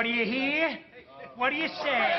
do you hear? What do you say?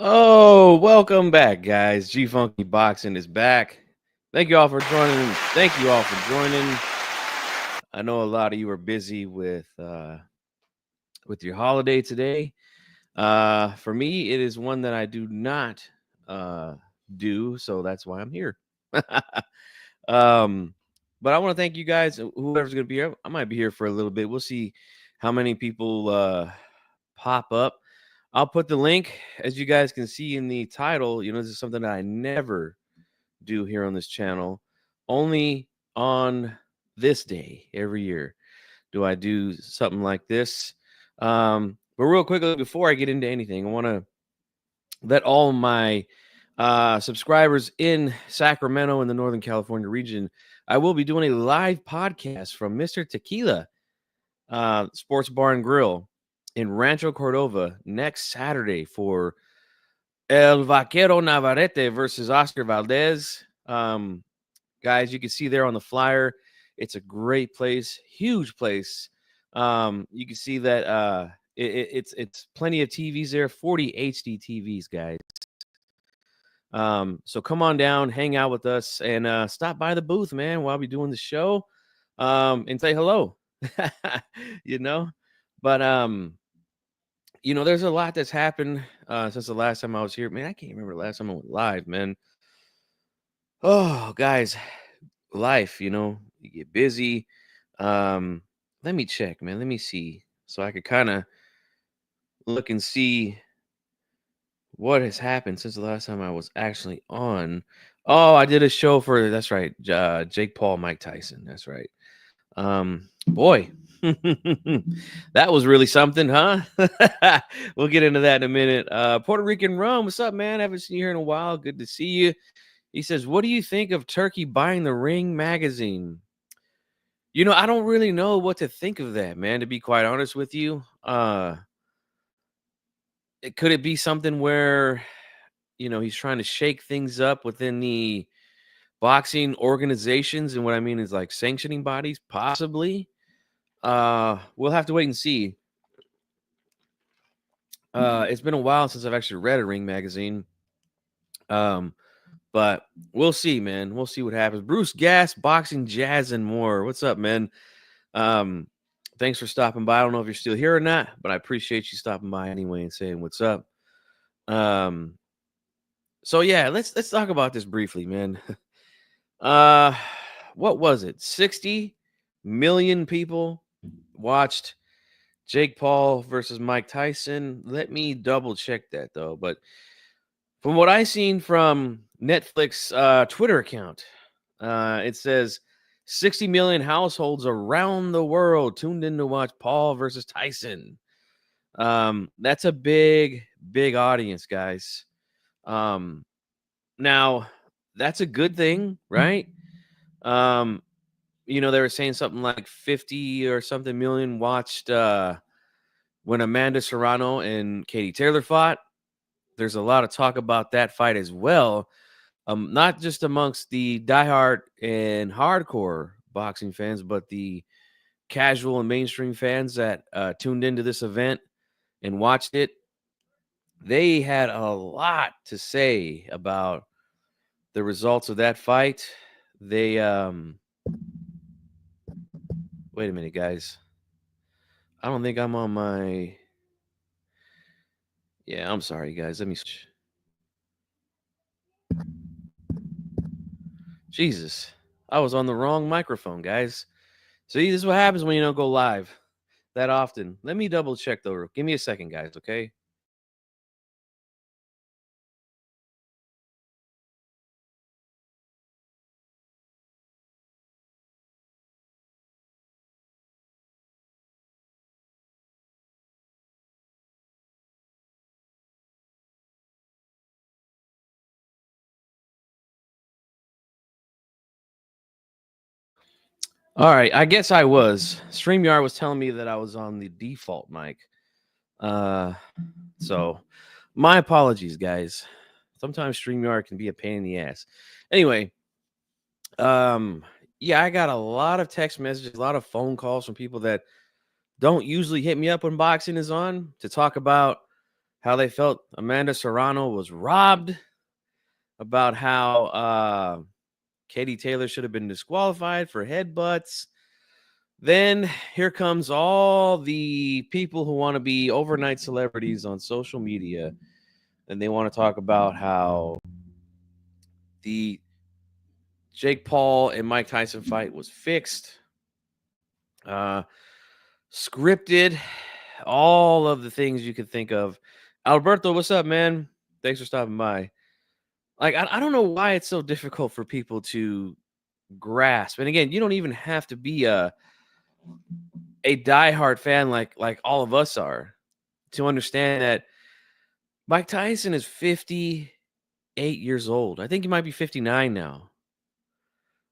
Oh, welcome back, guys. GFunky Boxing is back. Thank you all for joining. Thank you all for joining. I know a lot of you are busy with your holiday today. For me, it is one that I do not do, so that's why I'm here. But I want to thank you guys. Whoever's going to be here, I might be here for a little bit. We'll see how many people pop up. I'll put the link, as you guys can see in the title. You know, this is something that I never do here on this channel. Only on this day every year do I do something like this. But real quickly, before I get into anything, I want to let all my subscribers in Sacramento in the Northern California region, I will be doing a live podcast from Mr. Tequila Sports Bar and Grill in Rancho Cordova next Saturday for El Vaquero Navarrete versus Oscar Valdez. Guys, you can see there on the flyer. It's a great place, huge place. You can see that it's plenty of TVs there, 40 HD TVs, guys. So come on down, hang out with us, and stop by the booth, man, while we're doing the show, and say hello. you know, but you know, there's a lot that's happened since the last time I was here. Man, I can't remember the last time I went live, man. Oh, guys, life, you know, you get busy. Let me check, man. Let me see, so I could kind of look and see what has happened since the last time I was actually on. Oh, I did a show for, that's right, Jake Paul, Mike Tyson. That's right. Boy, that was really something, huh? We'll get into that in a minute. Puerto Rican Rum, what's up, man? Haven't seen you here in a while. Good to see you. He says, what do you think of Turkey buying the Ring magazine? You know, I don't really know what to think of that, man, to be quite honest with you. Could it be something where, you know, he's trying to shake things up within the boxing organizations? And what I mean is like sanctioning bodies, possibly. We'll have to wait and see. It's been a while since I've actually read a Ring magazine. But we'll see, man. We'll see what happens. Bruce Gass, Boxing, Jazz, and more. What's up, man? Thanks for stopping by. I don't know if you're still here or not, but I appreciate you stopping by anyway and saying what's up. So yeah, let's talk about this briefly, man. What was it? 60 million people watched Jake Paul versus Mike Tyson. Let me double check that though. But from what I seen from Netflix Twitter account, it says 60 million households around the world tuned in to watch Paul versus Tyson. That's a big, big audience, guys. Now that's a good thing, right? Um, they were saying something like 50 or something million watched when Amanda Serrano and Katie Taylor fought. There's a lot of talk about that fight as well. Not just amongst the diehard and hardcore boxing fans, but the casual and mainstream fans that tuned into this event and watched it. They had a lot to say about the results of that fight. They wait a minute, guys. I don't think I'm on my. Yeah, I'm sorry, guys. Let me. Jesus, I was on the wrong microphone, guys. See, this is what happens when you don't go live that often. Let me double check though. Give me a second, guys. Okay. All right. I guess I was. StreamYard was telling me that I was on the default mic. So my apologies, guys. Sometimes StreamYard can be a pain in the ass. Anyway, yeah, I got a lot of text messages, a lot of phone calls from people that don't usually hit me up when boxing is on to talk about how they felt Amanda Serrano was robbed, about how Katie Taylor should have been disqualified for headbutts. Then here comes all the people who want to be overnight celebrities on social media, and they want to talk about how the Jake Paul and Mike Tyson fight was fixed, scripted, all of the things you could think of. Alberto, what's up, man? Thanks for stopping by. Like, I don't know why it's so difficult for people to grasp. And again, you don't even have to be a diehard fan like all of us are to understand that Mike Tyson is 58 years old. I think he might be 59 now.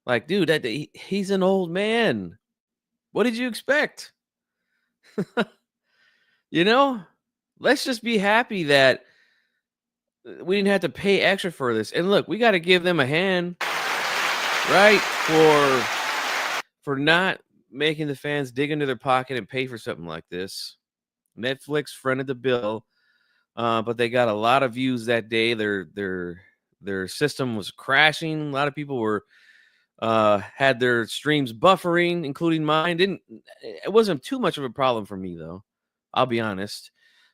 Like, dude, he's an old man. What did you expect? You know, let's just be happy that we didn't have to pay extra for this. And look, we got to give them a hand, right? For not making the fans dig into their pocket and pay for something like this. Netflix fronted the bill, but they got a lot of views that day. Their system was crashing. A lot of people were had their streams buffering, including mine. It wasn't too much of a problem for me though. I'll be honest.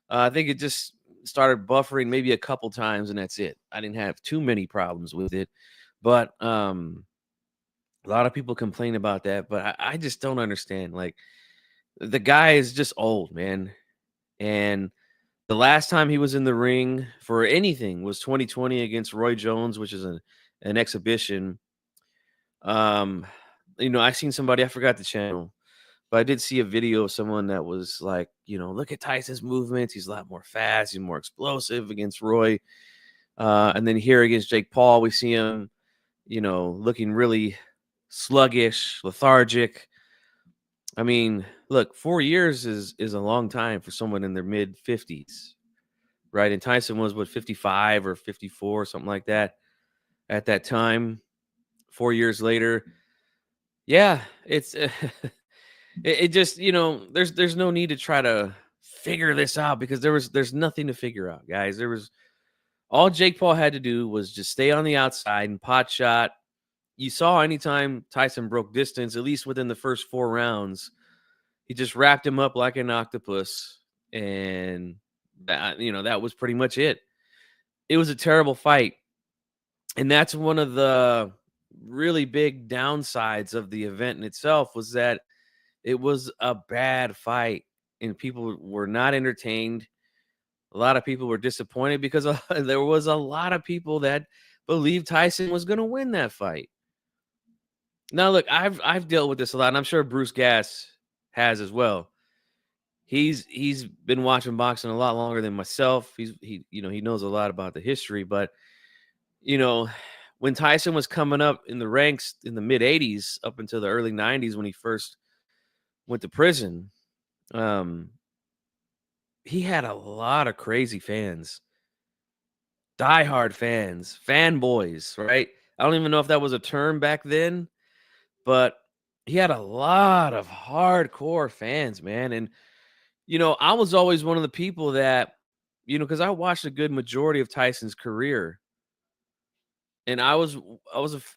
I think it just started buffering maybe a couple times, and that's it. I didn't have too many problems with it, but a lot of people complain about that. But I just don't understand. Like, the guy is just old, man, and the last time he was in the ring for anything was 2020 against Roy Jones, which is an exhibition. Um, I seen somebody, I forgot the channel, but I did see a video of someone that was like, look at Tyson's movements. He's a lot more fast. He's more explosive against Roy. And then here against Jake Paul, we see him, looking really sluggish, lethargic. I mean, look, 4 years is a long time for someone in their mid 50s, right? And Tyson was 55 or 54, something like that at that time. 4 years later, yeah, it's it just, there's no need to try to figure this out because there's nothing to figure out, guys. There was all Jake Paul had to do was just stay on the outside and pot shot. You saw anytime Tyson broke distance, at least within the first 4 rounds, he just wrapped him up like an octopus, and that was pretty much it. It was a terrible fight, and that's one of the really big downsides of the event in itself, was that it was a bad fight. and people were not entertained. A lot of people were disappointed because there was a lot of people that believed Tyson was going to win that fight. Now, look, I've dealt with this a lot, and I'm sure Bruce Gass has as well. He's been watching boxing a lot longer than myself. He knows a lot about the history, but you know, when Tyson was coming up in the ranks in the mid 80s up until the early 90s when he first went to prison, um, he had a lot of crazy fans, diehard fans, fanboys, right? I don't even know if that was a term back then, but he had a lot of hardcore fans, man. And I was always one of the people that, because I watched a good majority of Tyson's career, and I was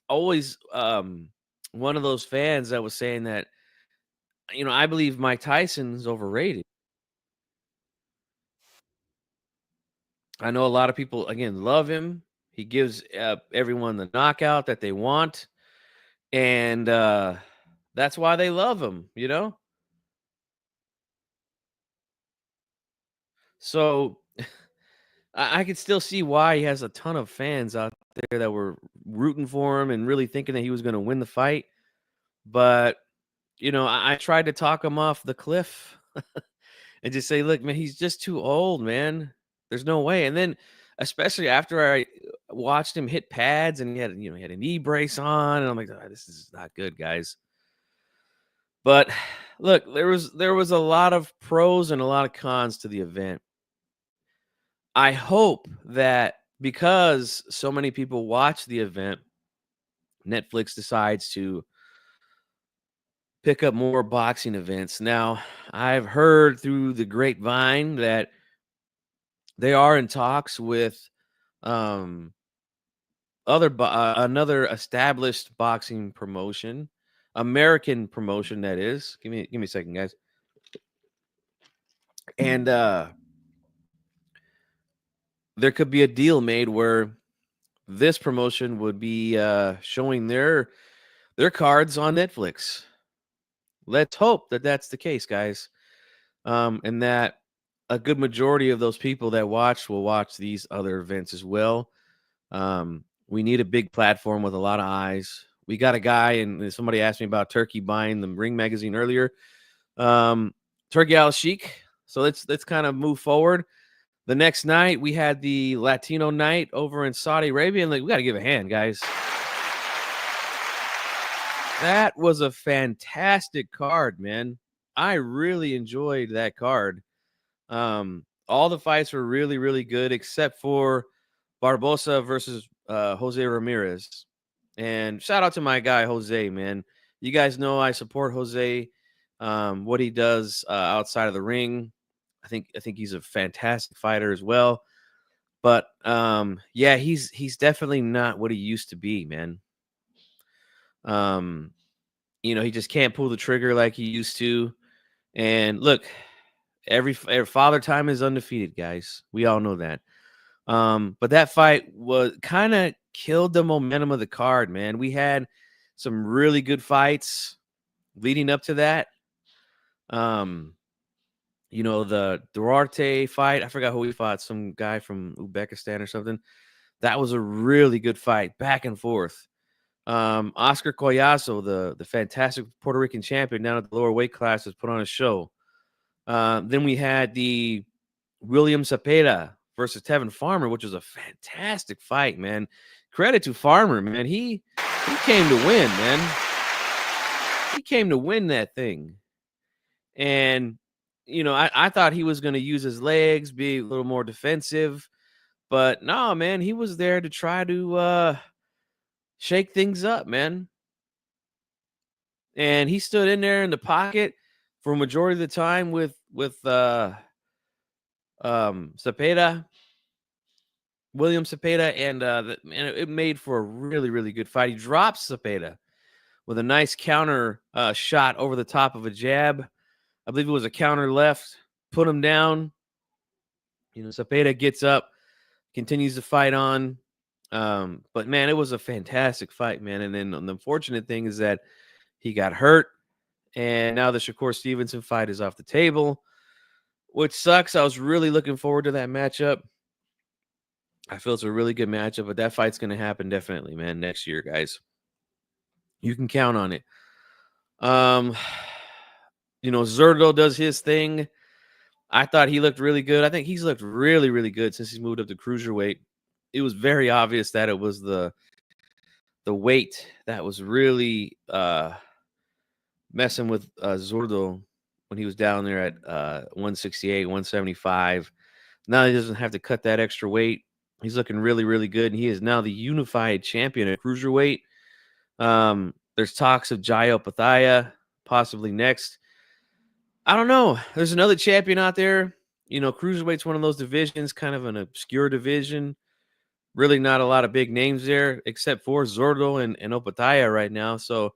always one of those fans that was saying that, I believe Mike Tyson's overrated. I know a lot of people again love him. He gives everyone the knockout that they want, and that's why they love him. So I could still see why he has a ton of fans out there that were rooting for him and really thinking that he was going to win the fight. But I tried to talk him off the cliff and just say, "Look, man, he's just too old, man. There's no way." And then, especially after I watched him hit pads and he had a knee brace on, and I'm like, "Ah, this is not good, guys." But look, there was a lot of pros and a lot of cons to the event. I hope that because so many people watch the event, Netflix decides to pick up more boxing events. Now, I've heard through the grapevine that they are in talks with um another established boxing promotion, American promotion that is. Give me a second, guys. And there could be a deal made where this promotion would be showing their cards on Netflix. Let's hope that that's the case, guys. And that a good majority of those people that watch will watch these other events as well. We need a big platform with a lot of eyes. We got a guy, and somebody asked me about Turkey buying the Ring magazine earlier. Turkey Al Sheikh. So let's kind of move forward. The next night we had the Latino night over in Saudi Arabia, and we got to give a hand, guys. That was a fantastic card, man. I really enjoyed that card. All the fights were really, really good, except for Barbosa versus Jose Ramirez. And shout out to my guy Jose, man. You guys know I support Jose. What he does outside of the ring, I think he's a fantastic fighter as well. But yeah, he's definitely not what he used to be, man. Um, he just can't pull the trigger like he used to. And look, every father time is undefeated, guys. We all know that. But that fight was kind of killed the momentum of the card, man. We had some really good fights leading up to that. The Duarte fight, I forgot who he fought, some guy from Uzbekistan or something. That was a really good fight, back and forth. Oscar Collazo, the fantastic Puerto Rican champion down at the lower weight classes, put on a show. Then we had the William Cepeda versus Tevin Farmer, which was a fantastic fight, man. Credit to Farmer, man. He came to win, man. He came to win that thing. And I thought he was going to use his legs, be a little more defensive, but no, man, he was there to try to shake things up, man. And he stood in there in the pocket for a majority of the time with Cepeda, William Cepeda, and it made for a really, really good fight. He drops Cepeda with a nice counter shot over the top of a jab. I believe it was a counter left, put him down. Cepeda gets up, continues to fight on. But man, it was a fantastic fight, man. And then the unfortunate thing is that he got hurt, and now the Shakur Stevenson fight is off the table. which sucks. I was really looking forward to that matchup. I feel it's a really good matchup, but that fight's going to happen definitely, man, next year, guys. You can count on it. Um, Zurdo does his thing. I thought he looked really good. I think he's looked really, really good since he's moved up to cruiserweight. It was very obvious that it was the weight that was really messing with Zurdo when he was down there at 168, 175. Now he doesn't have to cut that extra weight. He's looking really, really good. And he is now the unified champion at cruiserweight. There's talks of Jayo Pathaya possibly next. I don't know. There's another champion out there. Cruiserweight's one of those divisions, kind of an obscure division. Really not a lot of big names there, except for Zurdo and Opataya right now. So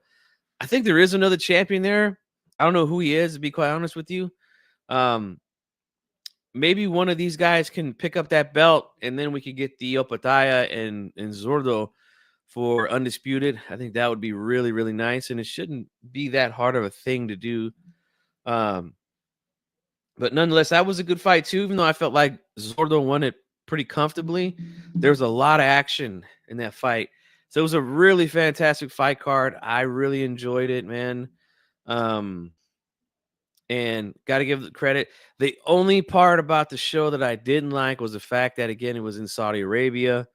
I think there is another champion there. I don't know who he is, to be quite honest with you. Maybe one of these guys can pick up that belt, and then we could get the Opataya and Zurdo for undisputed. I think that would be really, really nice, and it shouldn't be that hard of a thing to do. But nonetheless, that was a good fight too, even though I felt like Zurdo won it pretty comfortably. There was a lot of action in that fight. So it was a really fantastic fight card. I really enjoyed it, man. And got to give the credit. The only part about the show that I didn't like was the fact that, again, it was in Saudi Arabia.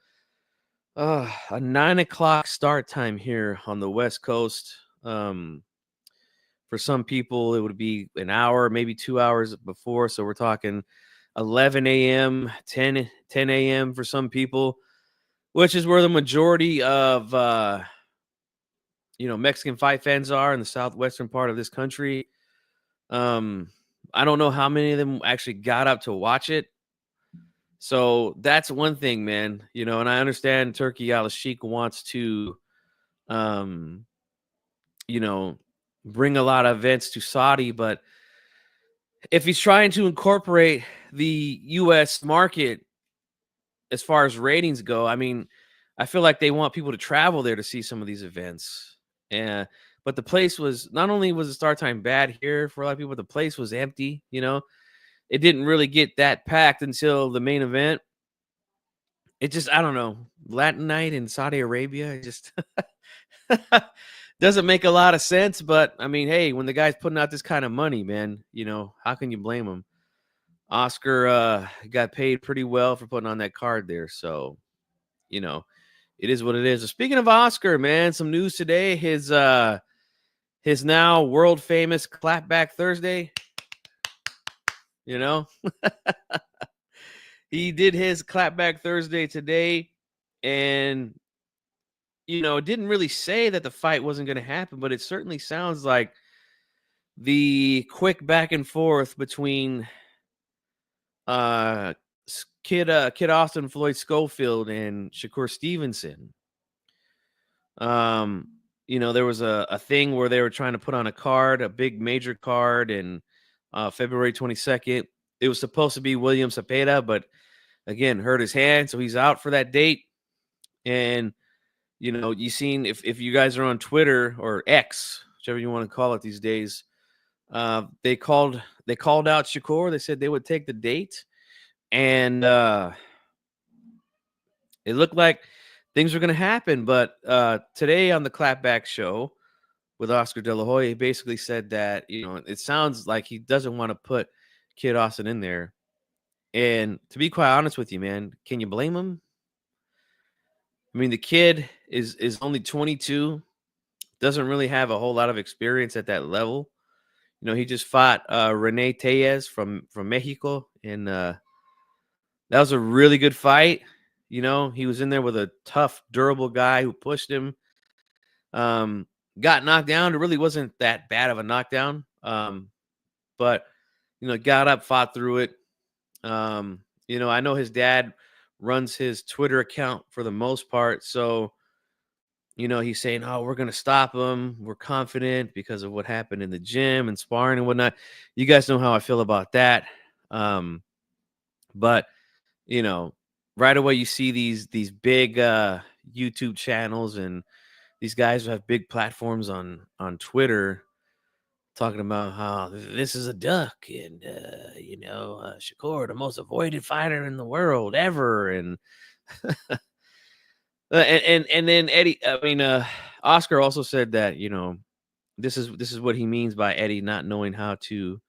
A 9:00 start time here on the West Coast. For some people, it would be an hour, maybe 2 hours before. So we're talking 11 a.m., 10 a.m. for some people, which is where the majority of, Mexican fight fans are in the southwestern part of this country. I don't know how many of them actually got up to watch it. So that's one thing, man. And I understand Turkey Al-Sheikh wants to, bring a lot of events to Saudi, but if he's trying to incorporate the U.S. market as far as ratings go, I mean, I feel like they want people to travel there to see some of these events. But the place was, not only was the start time bad here for a lot of people, but the place was empty. It didn't really get that packed until the main event. It just, I don't know, Latin night in Saudi Arabia, it just doesn't make a lot of sense. But I mean, hey, when the guy's putting out this kind of money, man, how can you blame him? Oscar got paid pretty well for putting on that card there. So, it is what it is. Speaking of Oscar, man, some news today. His now world famous Clapback Thursday. He did his Clapback Thursday today, and it didn't really say that the fight wasn't going to happen, but it certainly sounds like the quick back and forth between Kid Austin Floyd Schofield and Shakur Stevenson. There was a thing where they were trying to put on a card, a big major card, and February 22nd. It was supposed to be William Cepeda, but again, hurt his hand, so he's out for that date. And you seen, if you guys are on Twitter or X, whichever you want to call it these days, they called out Shakur. They said they would take the date, and it looked like things were going to happen. But today on the Clapback show with Oscar De La Hoya, he basically said that it sounds like he doesn't want to put Kid Austin in there. And to be quite honest with you, man, can you blame him? I mean, the kid is only 22, doesn't really have a whole lot of experience at that level. He just fought Rene Tellez from Mexico, and that was a really good fight. He was in there with a tough, durable guy who pushed him. Got knocked down. It really wasn't that bad of a knockdown. But got up, fought through it. I know his dad runs his Twitter account for the most part. So, he's saying, oh, we're going to stop him. We're confident because of what happened in the gym and sparring and whatnot. You guys know how I feel about that. But, right away you see these big YouTube channels and these guys who have big platforms on Twitter talking about how this is a duck, and Shakur, the most avoided fighter in the world ever, and and then Eddie. I mean, Oscar also said that this is what he means by Eddie not knowing how to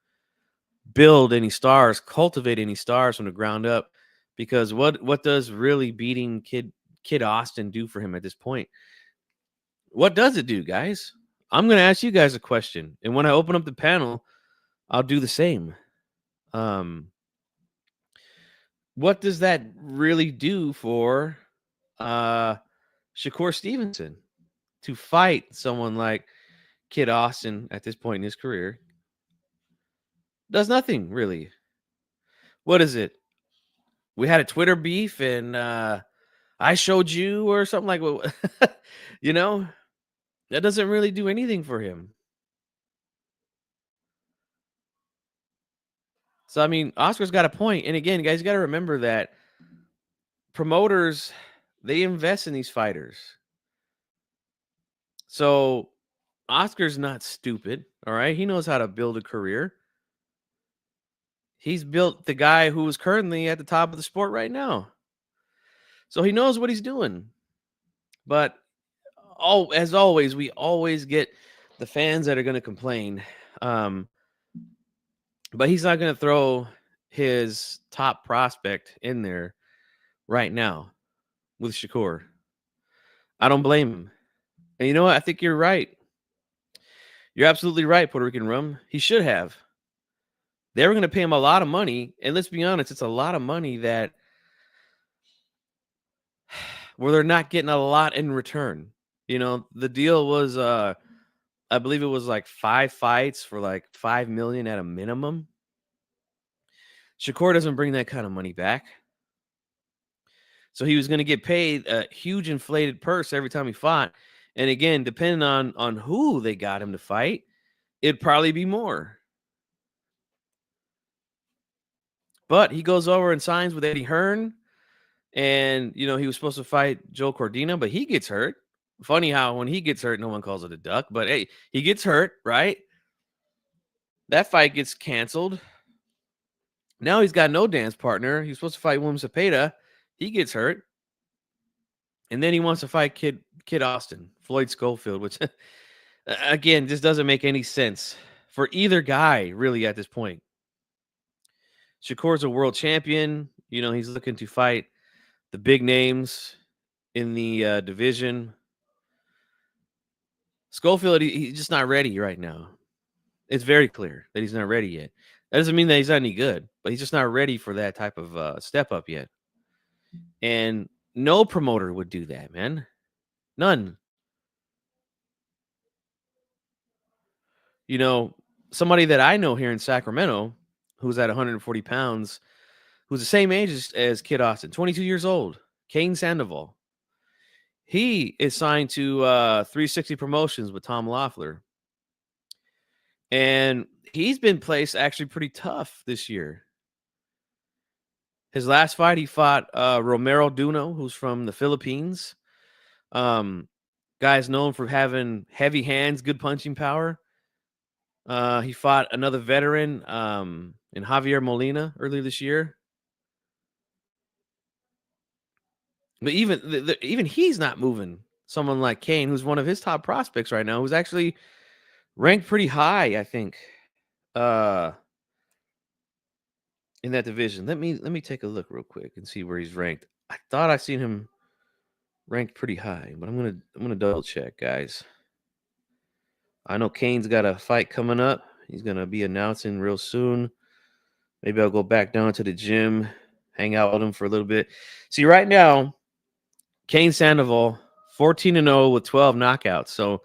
build any stars, cultivate any stars from the ground up, because what does really beating Kid Austin do for him at this point? What does it do, guys? I'm going to ask you guys a question, and when I open up the panel, I'll do the same. What does that really do for Shakur Stevenson to fight someone like Kid Austin at this point in his career? Does nothing really. What is it? We had a Twitter beef, and I showed you, or something like what? That doesn't really do anything for him. So I mean, Oscar's got a point. And again, guys, you got to remember that promoters, they invest in these fighters. So Oscar's not stupid, all right? He knows how to build a career. He's built the guy who is currently at the top of the sport right now. So he knows what he's doing. But as always, we always get the fans that are going to complain. But he's not going to throw his top prospect in there right now with Shakur. I don't blame him. And you know what? I think you're right. You're absolutely right, Puerto Rican Rum. He should have. They were going to pay him a lot of money. And let's be honest, it's a lot of money that where they're not getting a lot in return. The deal was, I believe it was like 5 fights for like $5 million at a minimum. Shakur doesn't bring that kind of money back. So he was going to get paid a huge inflated purse every time he fought. And again, depending on who they got him to fight, it'd probably be more. But he goes over and signs with Eddie Hearn. And, he was supposed to fight Joe Cordina, but he gets hurt. Funny how when he gets hurt, no one calls it a duck. But hey, he gets hurt, right? That fight gets canceled. Now he's got no dance partner. He's supposed to fight William Cepeda. He gets hurt. And then he wants to fight Kid Austin, Floyd Schofield, which, again, just doesn't make any sense for either guy, really, at this point. Shakur's a world champion. He's looking to fight the big names in the division. Schofield, he's just not ready right now. It's very clear that he's not ready yet. That doesn't mean that he's not any good, but he's just not ready for that type of step up yet. And no promoter would do that, man. None. Somebody that I know here in Sacramento who's at 140 pounds, who's the same age as Kid Austin, 22 years old, Kane Sandoval. He is signed to 360 Promotions with Tom Loeffler. And he's been placed actually pretty tough this year. His last fight, he fought Romero Duno, who's from the Philippines. Guy's known for having heavy hands, good punching power. He fought another veteran in Javier Molina earlier this year. But even he's not moving someone like Kane, who's one of his top prospects right now, who's actually ranked pretty high, I think, in that division. Let me take a look real quick and see where he's ranked. I thought I seen him ranked pretty high, but I'm gonna double check, guys. I know Kane's got a fight coming up. He's gonna be announcing real soon. Maybe I'll go back down to the gym, hang out with him for a little bit. See, right now, Kane Sandoval, 14-0 with 12 knockouts. So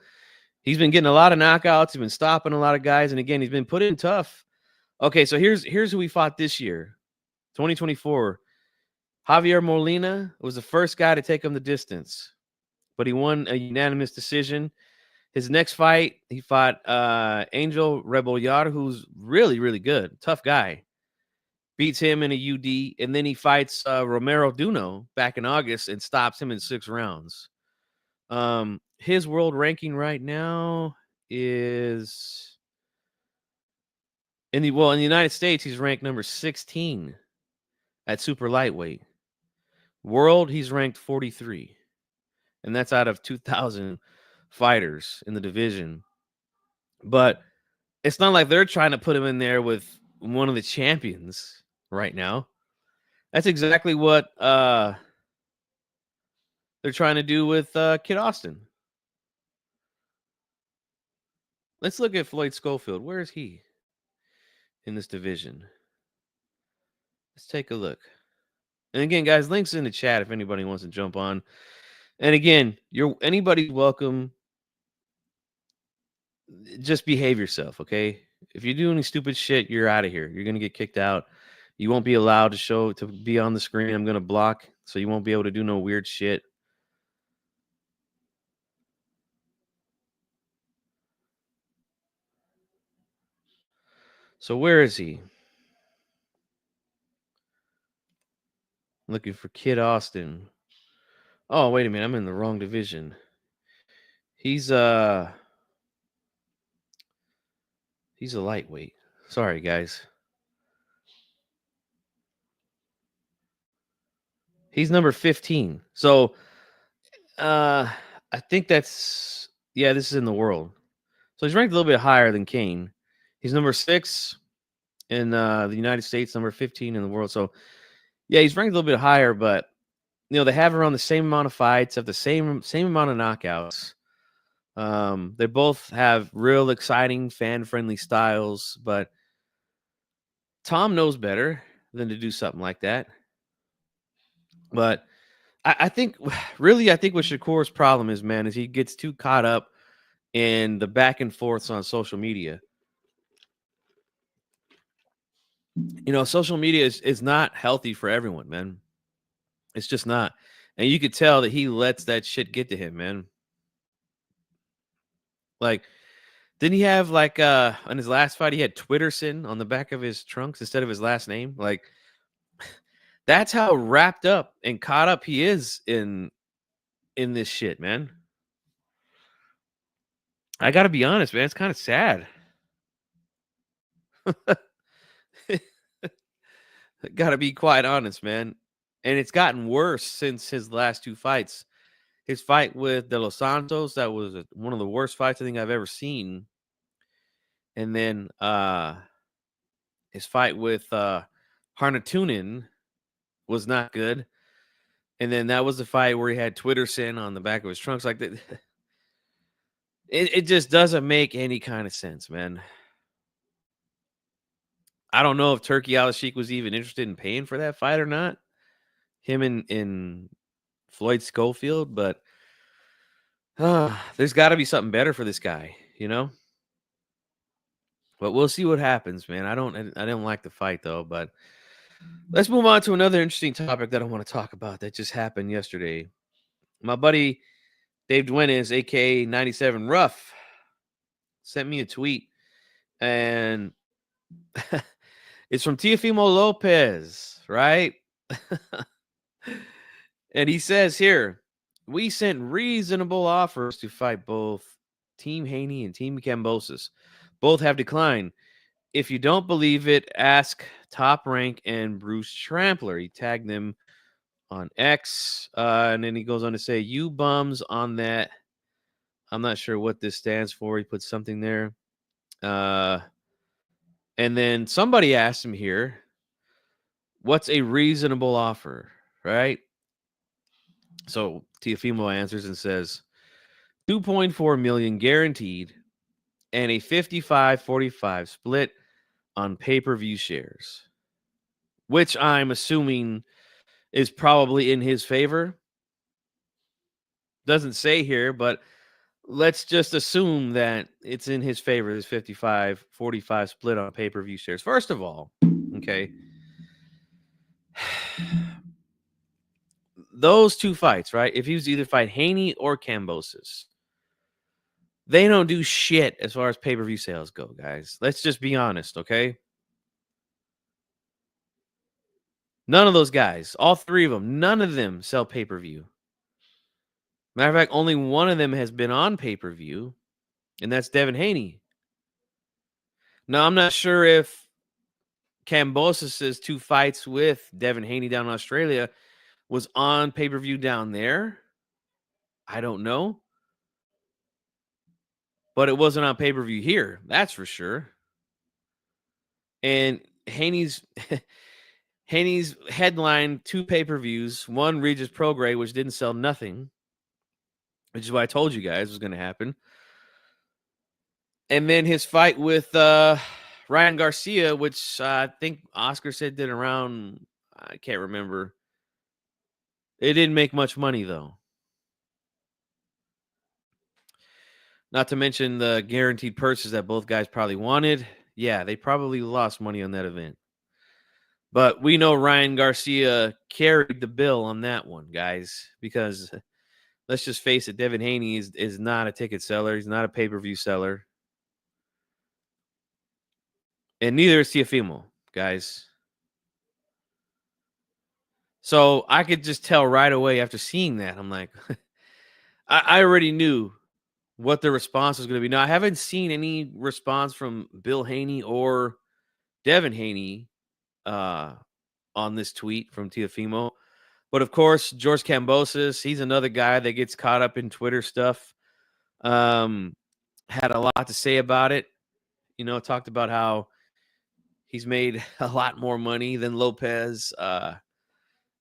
he's been getting a lot of knockouts. He's been stopping a lot of guys. And again, he's been put in tough. Okay, so here's who we fought this year, 2024. Javier Molina was the first guy to take him the distance, but he won a unanimous decision. His next fight, he fought Angel Rebollar, who's really, really good, tough guy. Beats him in a UD, and then he fights Romero Duno back in August and stops him in 6 rounds. His world ranking right now is In the United States, he's ranked number 16 at super lightweight. World, he's ranked 43. And that's out of 2,000 fighters in the division. But it's not like they're trying to put him in there with one of the champions right now. That's exactly what they're trying to do with Kid Austin. Let's look at Floyd Schofield. Where is he in this division? Let's take a look. And again, guys, links in the chat if anybody wants to jump on. And again, anybody's welcome. Just behave yourself, okay? If you do any stupid shit, you're out of here. You're gonna get kicked out. You won't be allowed to be on the screen. I'm gonna block, so you won't be able to do no weird shit. So where is he? Looking for Kid Austin. Oh, wait a minute. I'm in the wrong division. He's a lightweight. Sorry, guys. He's number 15. So I think this is in the world. So he's ranked a little bit higher than Kane. He's number 6 in the United States, number 15 in the world. So yeah, he's ranked a little bit higher, but they have around the same amount of fights, have the same amount of knockouts. They both have real exciting, fan-friendly styles, but Tom knows better than to do something like that. But I think what Shakur's problem is, man, is he gets too caught up in the back and forths on social media. Social media is not healthy for everyone, man. It's just not. And you could tell that he lets that shit get to him, man. Like, didn't he have on his last fight, he had Twitterson on the back of his trunks instead of his last name? Like, that's how wrapped up and caught up he is in this shit, man. I gotta be honest, man. It's kind of sad. Gotta be quite honest, man. And it's gotten worse since his last 2 fights. His fight with De Los Santos, that was one of the worst fights I think I've ever seen. And then his fight with Harnatunen was not good. And then that was the fight where he had Twitterson on the back of his trunks. Like that. It just doesn't make any kind of sense, man. I don't know if Turkey Al-Sheikh was even interested in paying for that fight or not. Him in Floyd Schofield, but there's got to be something better for this guy, But we'll see what happens, man. I don't like the fight though, but let's move on to another interesting topic that I want to talk about that just happened yesterday. My buddy Dave Duenes, aka 97 Rough, sent me a tweet, and it's from Teofimo Lopez, right? And he says here, we sent reasonable offers to fight both Team Haney and Team Kambosos. Both have declined. If you don't believe it, ask Top Rank and Bruce Trampler. He tagged them on X. And then he goes on to say, you bums on that. I'm not sure what this stands for. He put something there. And then somebody asked him here, what's a reasonable offer, right? So Teofimo answers and says, 2.4 million guaranteed and a 55-45 split on pay-per-view shares, which I'm assuming is probably in his favor. Doesn't say here, but let's just assume that it's in his favor, this 55-45 split on pay-per-view shares. First of all, okay, those 2 fights, right? If he was either fight Haney or Kambosos, they don't do shit as far as pay-per-view sales go, guys. Let's just be honest, okay? None of those guys, all 3 of them, none of them sell pay-per-view. Matter of fact, only one of them has been on pay-per-view, and that's Devin Haney. Now, I'm not sure if Kambosos' 2 fights with Devin Haney down in Australia was on pay-per-view down there. I don't know. But it wasn't on pay-per-view here. That's for sure. And Haney's headlined 2 pay-per-views, one Regis Prograis, which didn't sell nothing, which is what I told you guys was going to happen. And then his fight with Ryan Garcia, which I think Oscar said did around, I can't remember. It didn't make much money, though. Not to mention the guaranteed purses that both guys probably wanted. Yeah, they probably lost money on that event. But we know Ryan Garcia carried the bill on that one, guys, because let's just face it, Devin Haney is not a ticket seller. He's not a pay-per-view seller. And neither is Teofimo, guys. So I could just tell right away after seeing that. I'm like, I already knew what the response was going to be. Now, I haven't seen any response from Bill Haney or Devin Haney on this tweet from Teofimo. But, of course, George Kambosos, he's another guy that gets caught up in Twitter stuff. Had a lot to say about it. You know, talked about how he's made a lot more money than Lopez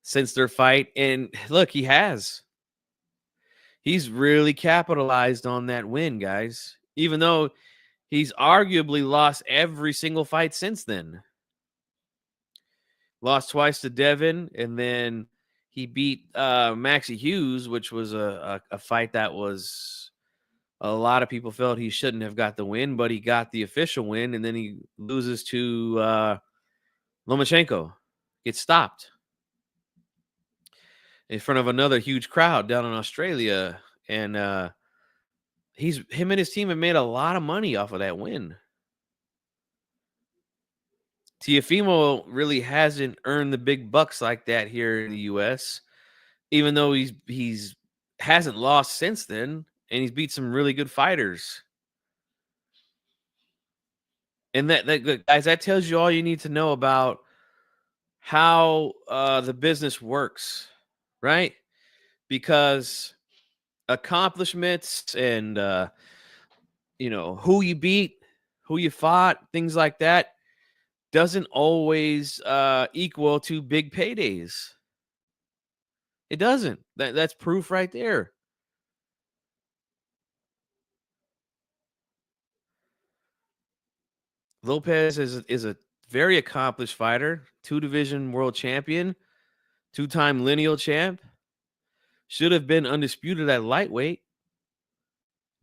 since their fight. And, look, he has. He's really capitalized on that win, guys, even though he's arguably lost every single fight since then. Lost twice to Devin, and then he beat Maxie Hughes, which was a fight that was a lot of people felt he shouldn't have got the win, but he got the official win, and then he loses to Lomachenko. Gets stopped in front of another huge crowd down in Australia, and him and his team have made a lot of money off of that win. Teofimo really hasn't earned the big bucks like that here in the U.S., even though he's hasn't lost since then, and he's beat some really good fighters. And that guys, that tells you all you need to know about how the business works, right? Because accomplishments and who you beat, who you fought, things like that doesn't always equal to big paydays. It doesn't. That's proof right there. Lopez is a very accomplished fighter, 2-division world champion, 2-time lineal champ. Should have been undisputed at lightweight.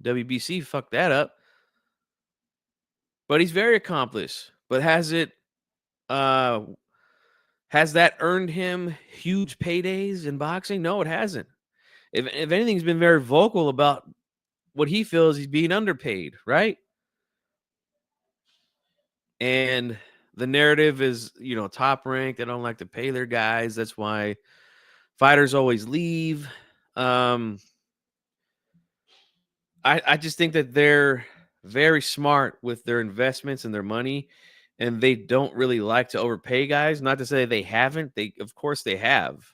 WBC fucked that up. But he's very accomplished. But has that earned him huge paydays in boxing? No, it hasn't. If anything, he's been very vocal about what he feels he's being underpaid, right? And the narrative is, Top Rank, they don't like to pay their guys. That's why fighters always leave. I just think that they're very smart with their investments and their money, and they don't really like to overpay guys. Not to say they haven't. Of course they have.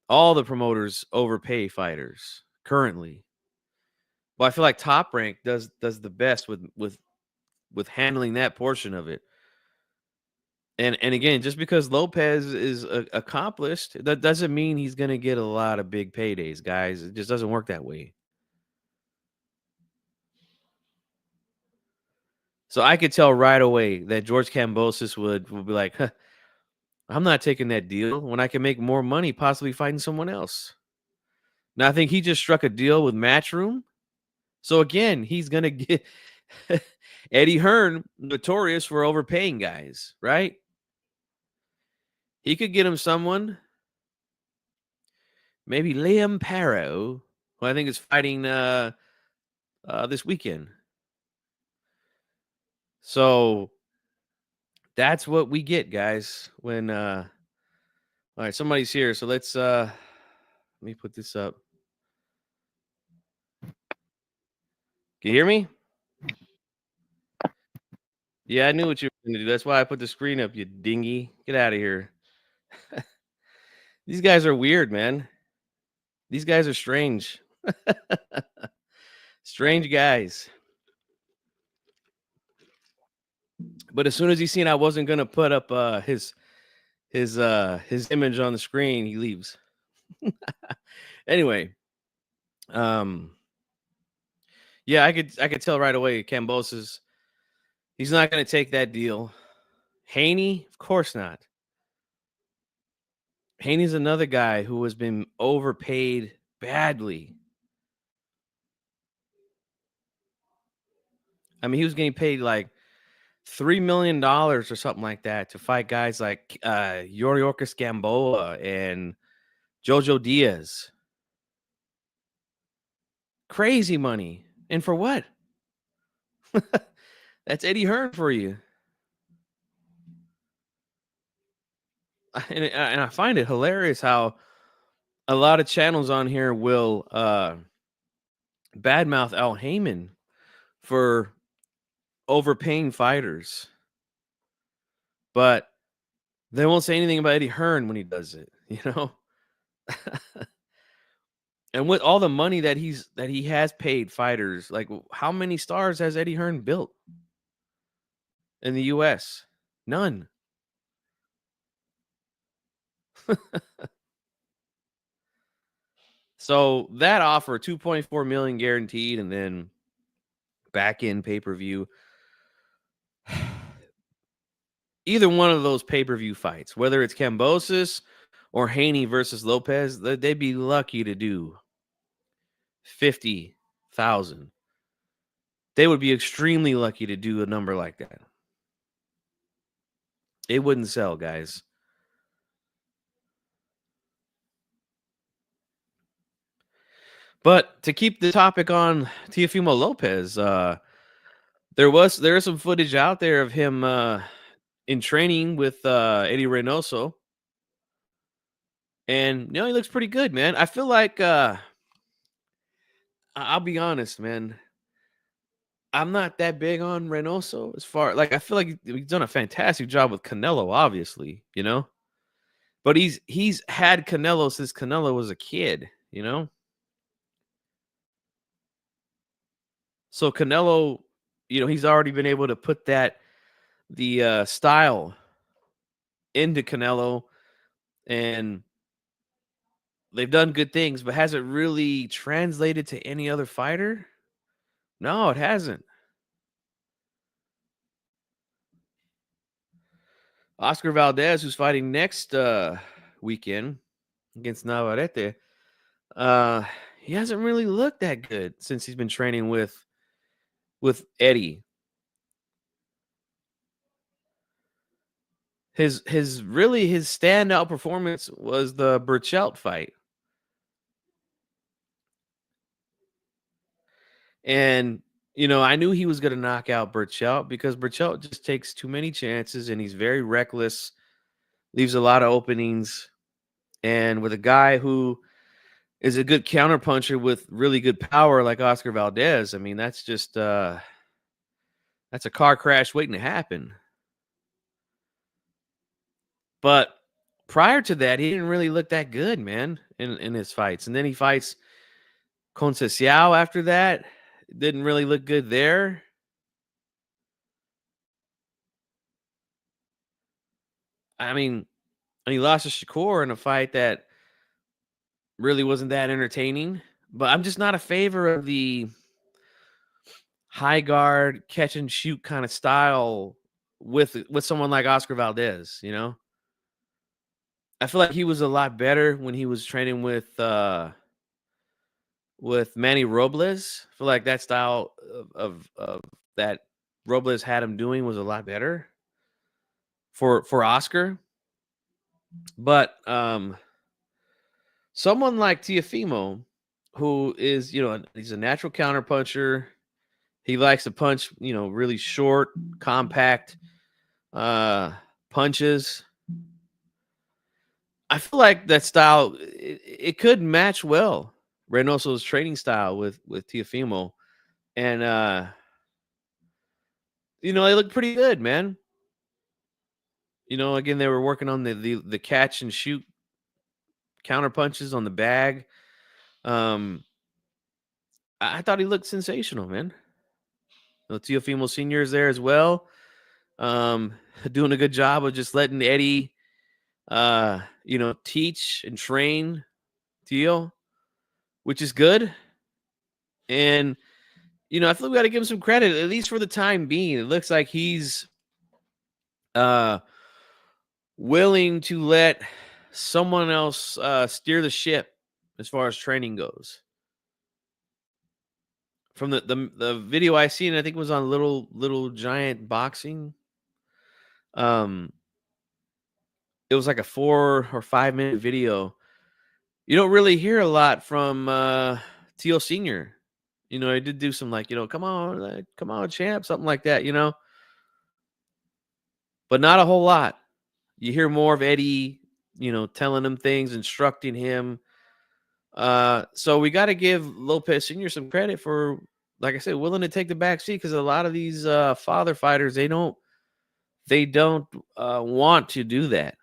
All the promoters overpay fighters currently. Well, I feel like Top Rank does the best with handling that portion of it. And again, just because Lopez is accomplished, that doesn't mean he's going to get a lot of big paydays, guys. It just doesn't work that way. So I could tell right away that George Kambosos would be like, huh, I'm not taking that deal when I can make more money possibly fighting someone else. Now, I think he just struck a deal with Matchroom. So again, he's going to get Eddie Hearn, notorious for overpaying guys, right? He could get him someone, maybe Liam Parrow, who I think is fighting this weekend. So that's what we get, guys. When all right, somebody's here, so let's let me put this up. Can you hear me? Yeah, I knew what you were gonna do. That's why I put the screen up, you dingy. Get out of here. These guys are weird, man. These guys are strange. Strange guys. But as soon as he seen I wasn't gonna put up his image on the screen, he leaves. Anyway, um yeah, I could tell right away Cambosis, he's not gonna take that deal. Haney, of course not. Haney's another guy who has been overpaid badly. I mean, he was getting paid like $3 million or something like that to fight guys like Yoriorkis Gamboa and Jojo Diaz. Crazy money. And for what? That's Eddie Hearn for you. And I find it hilarious how a lot of channels on here will badmouth Al Heyman for overpaying fighters, but they won't say anything about Eddie Hearn when he does it, you know? And with all the money that he has paid fighters, like how many stars has Eddie Hearn built in the US? None. So that offer, 2.4 million guaranteed, and then back in pay-per-view. Either one of those pay-per-view fights, whether it's Cambosis or Haney versus Lopez, they'd be lucky to do 50,000. They would be extremely lucky to do a number like that. It wouldn't sell, guys. But to keep the topic on Teofimo Lopez, there is some footage out there of him in training with Eddie Reynoso, and he looks pretty good, man. I feel like I'll be honest, man. I'm not that big on Reynoso as far like I feel like he's done a fantastic job with Canelo, obviously, but he's had Canelo since Canelo was a kid, So Canelo, he's already been able to put the style into Canelo, and they've done good things, but has it really translated to any other fighter? No, it hasn't. Oscar Valdez, who's fighting next weekend against Navarrete, he hasn't really looked that good since he's been training with Eddie. His standout performance was the Burchelt fight. And I knew he was going to knock out Burchelt because Burchelt just takes too many chances and he's very reckless, leaves a lot of openings. And with a guy who is a good counterpuncher with really good power like Oscar Valdez, I mean, that's just that's a car crash waiting to happen. But prior to that, he didn't really look that good, man, in his fights. And then he fights Conceição after that. Didn't really look good there. I mean, and he lost to Shakur in a fight that really wasn't that entertaining. But I'm just not a favor of the high guard, catch and shoot kind of style with someone like Oscar Valdez, I feel like he was a lot better when he was training with Manny Robles. I feel like that style of that Robles had him doing was a lot better for Oscar. But someone like Teofimo, who is, he's a natural counterpuncher. He likes to punch, really short, compact punches. I feel like that style it could match well Reynoso's training style with Teofimo, and they look pretty good, man. Again, they were working on the catch and shoot counter punches on the bag. Um, I thought he looked sensational, man. Teofimo Senior is there as well. Um, doing a good job of just letting Eddie, teach and train Tio, which is good. And I feel like we got to give him some credit, at least for the time being. It looks like he's uh willing to let someone else steer the ship as far as training goes. From the video I seen, I think it was on Little Giant Boxing. It was like a 4 or 5 minute video. You don't really hear a lot from Teal Senior. I did do some come on, champ, something like that. But not a whole lot. You hear more of Eddie, telling him things, instructing him. So we got to give Lopez Senior some credit for, like I said, willing to take the back seat, because a lot of these father fighters, they don't want to do that.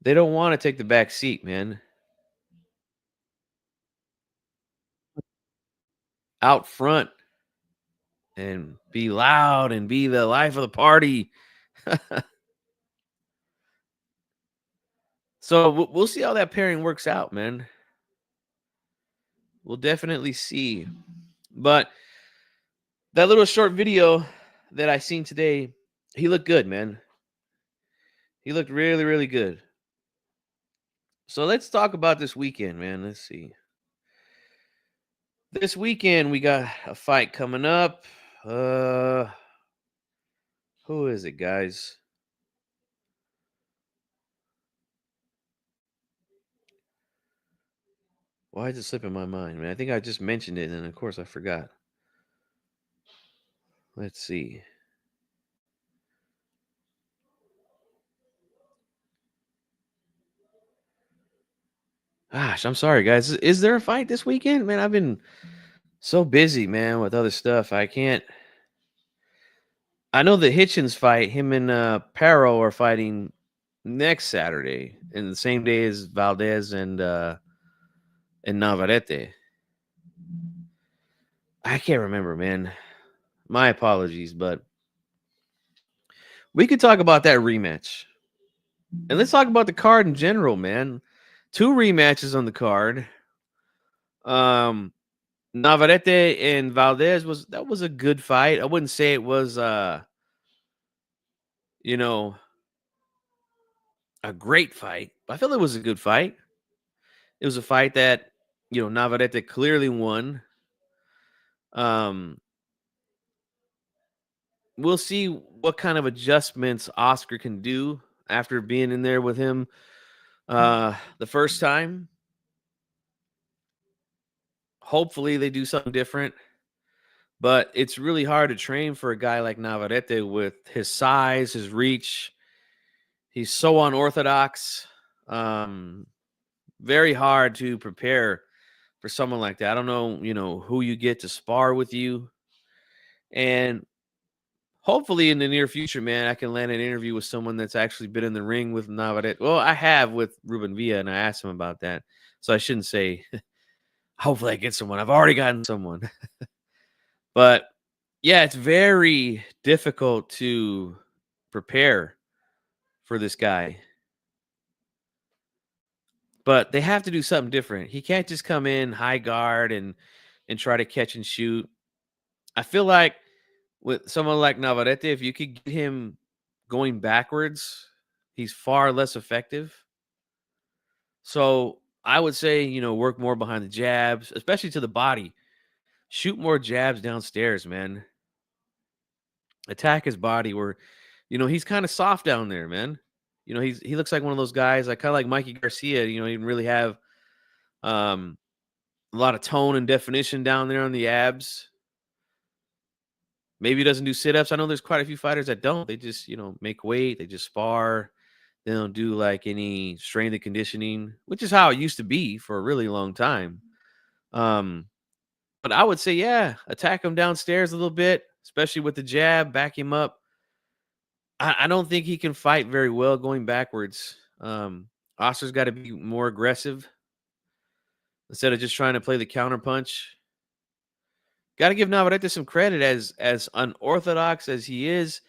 They don't want to take the back seat, man. Out front and be loud and be the life of the party. So we'll see how that pairing works out, man. We'll definitely see. But that little short video that I seen today, he looked good, man. He looked really, really good. So let's talk about this weekend, man. Let's see. This weekend we got a fight coming up. Who is it, guys? Why is it slipping my mind, man? I think I just mentioned it, and of course I forgot. Let's see. Gosh, I'm sorry, guys. Is there a fight this weekend? Man, I've been so busy, man, with other stuff. I can't. I know the Hitchens fight, him and Paro are fighting next Saturday, and the same day as Valdez and Navarrete. I can't remember, man. My apologies, but we could talk about that rematch. And let's talk about the card in general, man. 2 rematches on the card. Navarrete and Valdez was a good fight. I wouldn't say it was a great fight, but I feel it was a good fight. It was a fight that, Navarrete clearly won. We'll see what kind of adjustments Oscar can do after being in there with him the first time. Hopefully they do something different. But it's really hard to train for a guy like Navarrete with his size, his reach. He's so unorthodox. Very hard to prepare for someone like that. I don't know, who you get to spar with you. And hopefully in the near future, man, I can land an interview with someone that's actually been in the ring with Navarrete. Well, I have with Ruben Villa, and I asked him about that. So I shouldn't say, hopefully I get someone. I've already gotten someone. But yeah, it's very difficult to prepare for this guy. But they have to do something different. He can't just come in high guard and try to catch and shoot. I feel like with someone like Navarrete, if you could get him going backwards, he's far less effective. So I would say, work more behind the jabs, especially to the body. Shoot more jabs downstairs, man. Attack his body where, he's kind of soft down there, man. He looks like one of those guys, like kind of like Mikey Garcia. He didn't really have a lot of tone and definition down there on the abs. Maybe he doesn't do sit-ups. I know there's quite a few fighters that don't. They just, make weight. They just spar. They don't do like any strength and conditioning, which is how it used to be for a really long time. But I would say, yeah, attack him downstairs a little bit, especially with the jab, back him up. I don't think he can fight very well going backwards. Oscar's got to be more aggressive instead of just trying to play the counter punch. Got to give Navarrete some credit as unorthodox as he is.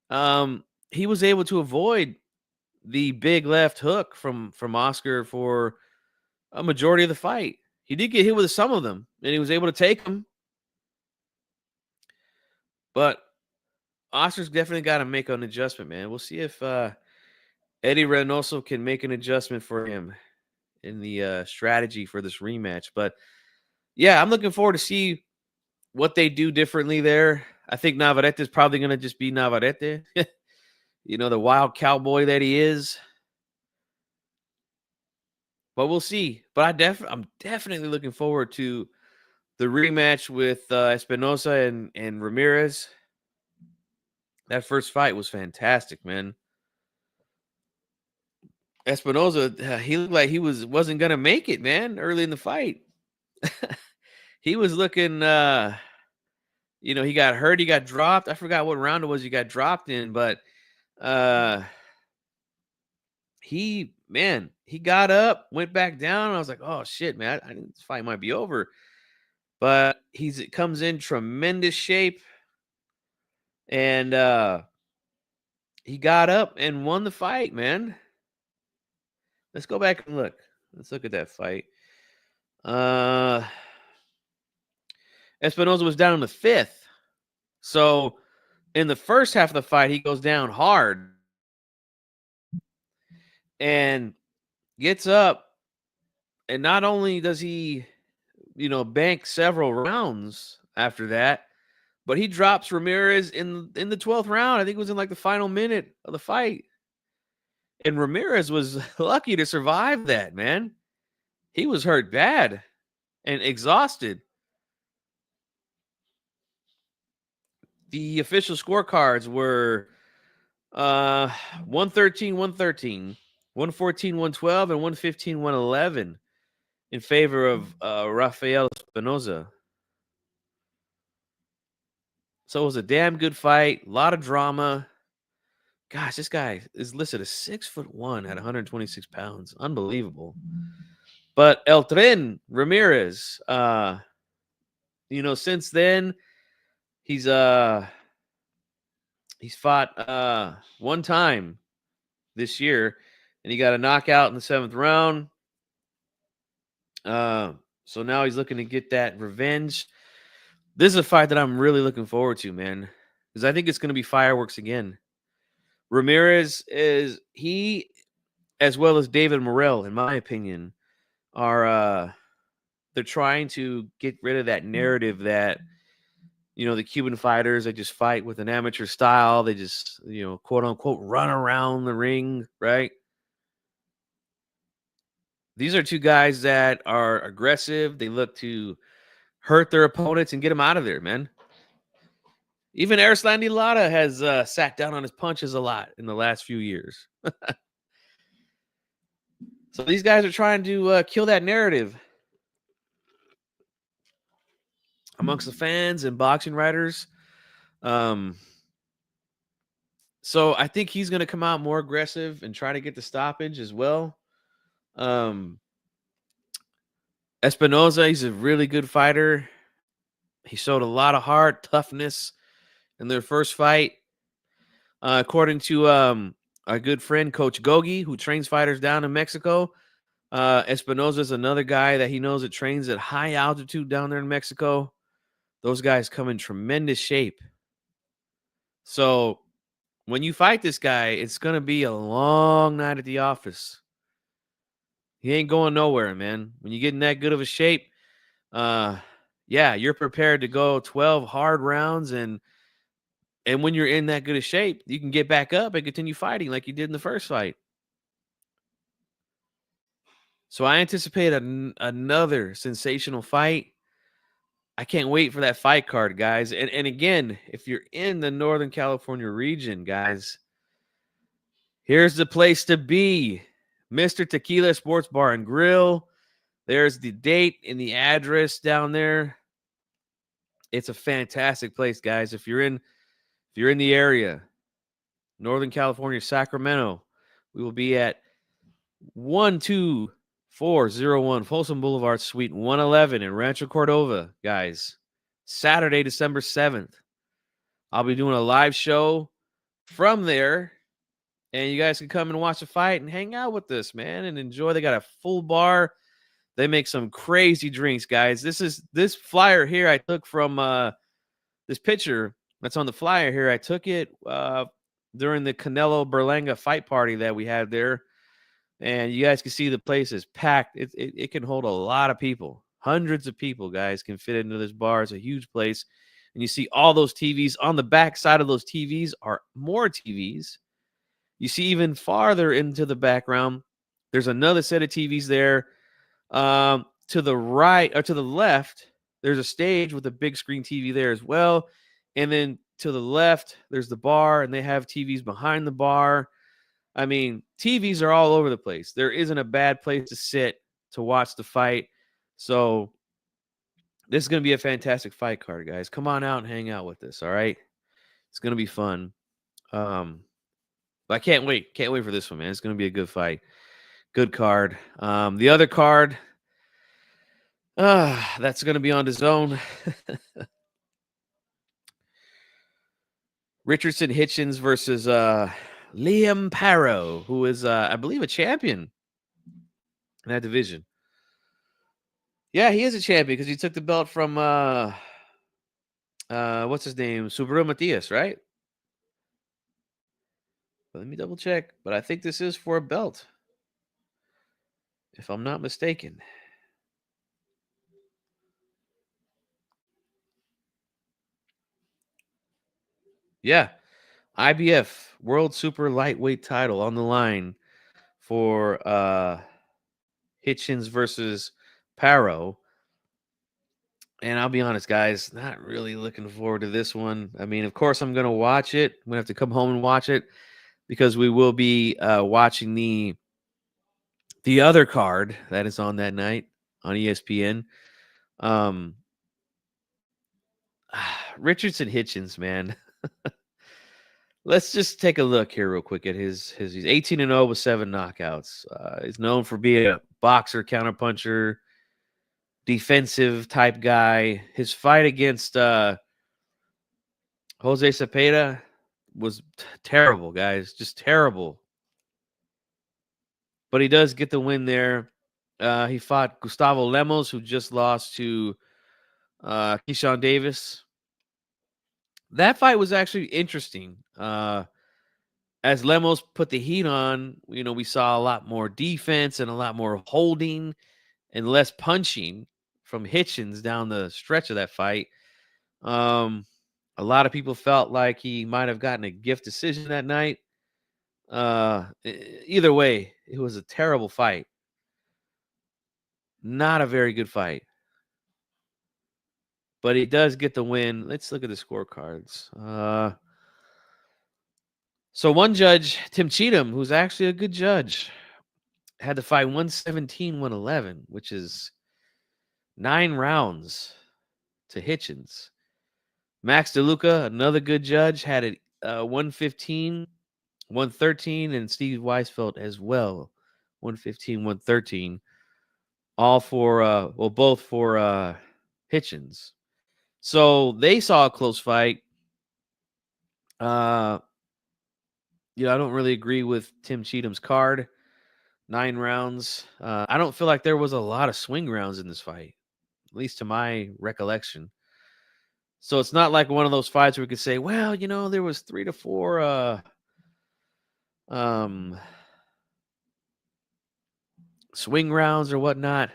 He was able to avoid the big left hook from Oscar for a majority of the fight. He did get hit with some of them, and he was able to take them. But Oscar's definitely got to make an adjustment, man. We'll see if Eddie Reynoso can make an adjustment for him in the strategy for this rematch. But yeah, I'm looking forward to see what they do differently there. I think Navarrete is probably going to just be Navarrete, the wild cowboy that he is. But we'll see. But I'm definitely looking forward to the rematch with Espinosa and Ramirez. That first fight was fantastic, man. Espinosa, he looked like he wasn't gonna make it, man, early in the fight. He was looking he got hurt, he got dropped. I forgot what round it was he got dropped in, but he got up, went back down. I was like, oh shit, man, I think this fight might be over. But he comes in tremendous shape, and he got up and won the fight, man. Let's go back and look. Let's look at that fight. Espinosa was down in the 5th. So in the first half of the fight, he goes down hard and gets up. And not only does he, bank several rounds after that, but he drops Ramirez in the 12th round. I think it was in like the final minute of the fight. And Ramirez was lucky to survive that, man. He was hurt bad and exhausted. The official scorecards were 113, 113, 114, 112, and 115, 111 in favor of Rafael Espinosa. So it was a damn good fight. A lot of drama. Gosh, this guy is listed as 6'1" at 126 pounds. Unbelievable. But El Tren Ramirez, since then, he's fought one time this year, and he got a knockout in the 7th round. So now he's looking to get that revenge. This is a fight that I'm really looking forward to, man, because I think it's going to be fireworks again. Ramirez as well as David Morrell, in my opinion, are they're trying to get rid of that narrative that the Cuban fighters, they just fight with an amateur style. They just quote unquote run around the ring, right? These are two guys that are aggressive. They look to hurt their opponents and get them out of there, man. Even Arislandi Lara has sat down on his punches a lot in the last few years. So these guys are trying to kill that narrative amongst the fans and boxing writers. So I think he's going to come out more aggressive and try to get the stoppage as well. Espinosa, he's a really good fighter. He showed a lot of heart, toughness in their first fight. According to our good friend, Coach Gogi, who trains fighters down in Mexico, Espinosa is another guy that he knows that trains at high altitude down there in Mexico. Those guys come in tremendous shape. So when you fight this guy, it's going to be a long night at the office. He ain't going nowhere, man. When you get in that good of a shape, you're prepared to go 12 hard rounds, and when you're in that good of shape, you can get back up and continue fighting like you did in the first fight. So I anticipate another sensational fight. I can't wait for that fight card, guys. And again, if you're in the Northern California region, guys, here's the place to be. Mr. Tequila Sports Bar and Grill. There's the date and the address down there. It's a fantastic place, guys. If you're in the area, Northern California, Sacramento, we will be at 12401 Folsom Boulevard, Suite 111 in Rancho Cordova, guys. Saturday, December 7th. I'll be doing a live show from there, and you guys can come and watch the fight and hang out with us, man, and enjoy. They got a full bar. They make some crazy drinks, guys. This flyer here I took from this picture that's on the flyer here. I took it during the Canelo Berlanga fight party that we had there. And you guys can see the place is packed. It can hold a lot of people. Hundreds of people, guys, can fit into this bar. It's a huge place. And you see all those TVs. On the back side of those TVs are more TVs. You see even farther into the background, there's another set of TVs there. To the right or to the left, there's a stage with a big screen TV there as well. And then to the left, there's the bar, and they have TVs behind the bar. I mean, TVs are all over the place. There isn't a bad place to sit to watch the fight. So this is going to be a fantastic fight card, guys. Come on out and hang out with us, all right? It's going to be fun. But I can't wait. Can't wait for this one, man. It's going to be a good fight. Good card. The other card, that's going to be on the zone. Richardson Hitchens versus Liam Parrow, who is, I believe, a champion in that division. Yeah, he is a champion because he took the belt from what's his name? Subaru Matias, right? Let me double check. But I think this is for a belt, if I'm not mistaken. Yeah. IBF World Super Lightweight title on the line for Hitchens versus Parrow. And I'll be honest, guys, not really looking forward to this one. I mean, of course, I'm going to watch it. I'm going to have to come home and watch it because we will be watching the other card that is on that night on ESPN. Richardson Hitchens, man. Let's just take a look here real quick at his he's 18-0 with 7 knockouts. He's known for being a boxer, counterpuncher, defensive type guy. His fight against Jose Cepeda was terrible, guys. Just terrible. But he does get the win there. He fought Gustavo Lemos, who just lost to Keyshawn Davis. That fight was actually interesting. As Lemos put the heat on, we saw a lot more defense and a lot more holding and less punching from Hitchens down the stretch of that fight. A lot of people felt like he might have gotten a gift decision that night. Either way, it was a terrible fight. Not a very good fight. But he does get the win. Let's look at the scorecards. So one judge, Tim Cheatham, who's actually a good judge, had to fight 117-111, which is 9 rounds to Hitchens. Max DeLuca, another good judge, had it 115-113, and Steve Weisfeld as well, 115-113. All for, both for Hitchens. So they saw a close fight. I don't really agree with Tim Cheatham's card. 9 rounds. I don't feel like there was a lot of swing rounds in this fight, at least to my recollection. So it's not like one of those fights where we could say, well, there was 3 to 4 swing rounds or whatnot.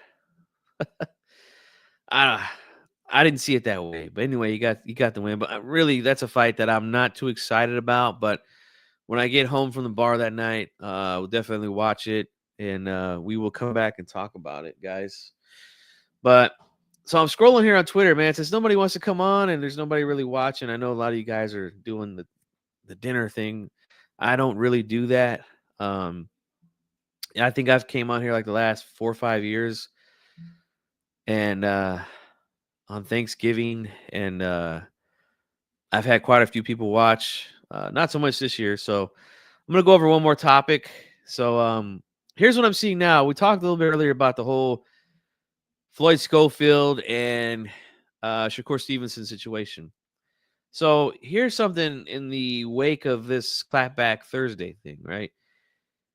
I didn't see it that way. But anyway, you got the win. But really, that's a fight that I'm not too excited about. But when I get home from the bar that night, we'll definitely watch it. And we will come back and talk about it, guys. But so I'm scrolling here on Twitter, man. Since nobody wants to come on and there's nobody really watching, I know a lot of you guys are doing the dinner thing. I don't really do that. I think I've came on here like the last 4 or 5 years. and on Thanksgiving, and I've had quite a few people watch. Not so much this year, so I'm gonna go over one more topic. So here's what I'm seeing now. We talked a little bit earlier about the whole Floyd Schofield and Shakur Stevenson situation. So here's something in the wake of this clapback Thursday thing, right?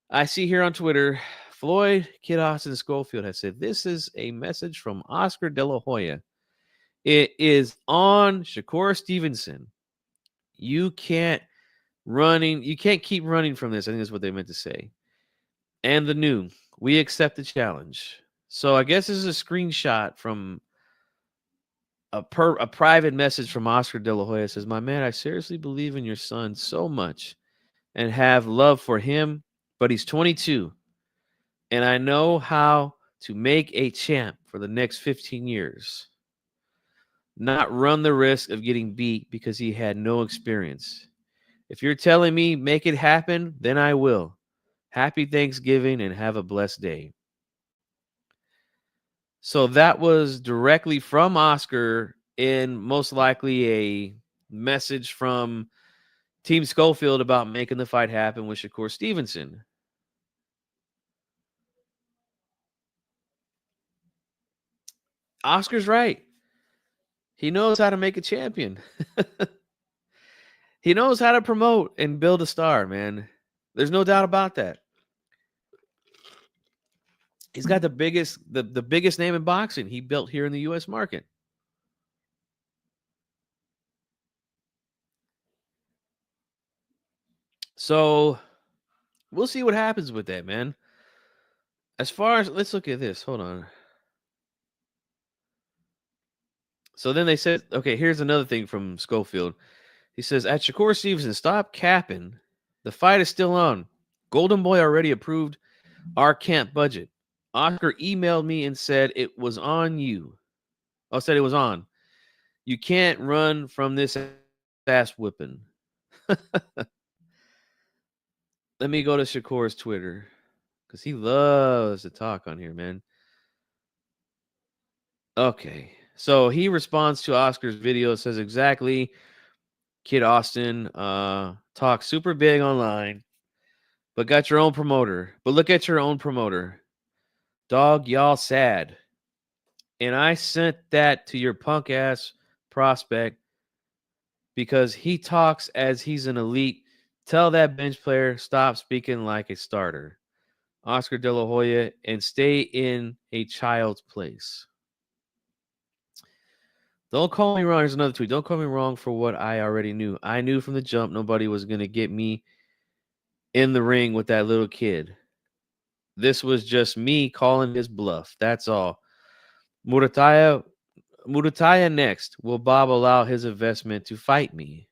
I see here on Twitter, Floyd Kid Austin Schofield has said, "This is a message from Oscar De La Hoya. It is on Shakur Stevenson. You can't you can't keep running from this." I think that's what they meant to say. And the new, "We accept the challenge." So I guess this is a screenshot from a private message from Oscar De La Hoya. It says, "My man, I seriously believe in your son so much and have love for him, but he's 22 and I know how to make a champ for the next 15 years, not run the risk of getting beat because he had no experience. If you're telling me make it happen, then I will. Happy Thanksgiving and have a blessed day." So that was directly from Oscar, in most likely a message from Team Schofield about making the fight happen with Shakur Stevenson. Oscar's right. He knows how to make a champion. He knows how to promote and build a star, man. There's no doubt about that. He's got the biggest name in boxing he built here in the US market. So we'll see what happens with that, man. As far as, let's look at this. Hold on. So then they said, okay, here's another thing from Schofield. He says, "At Shakur Stevenson, stop capping. The fight is still on. Golden Boy already approved our camp budget. Oscar emailed me and said it was on you. Oh, said it was on. You can't run from this ass whipping." Let me go to Shakur's Twitter because he loves to talk on here, man. Okay. So he responds to Oscar's video, says exactly, "Kid Austin, talk super big online, but got your own promoter. But look at your own promoter. Dog, y'all sad. And I sent that to your punk ass prospect because he talks as he's an elite. Tell that bench player stop speaking like a starter. Oscar De La Hoya, and stay in a child's place. Don't call me wrong." Here's another tweet. "Don't call me wrong for what I already knew. I knew from the jump nobody was going to get me in the ring with that little kid. This was just me calling his bluff. That's all. Murataya next. Will Bob allow his investment to fight me?"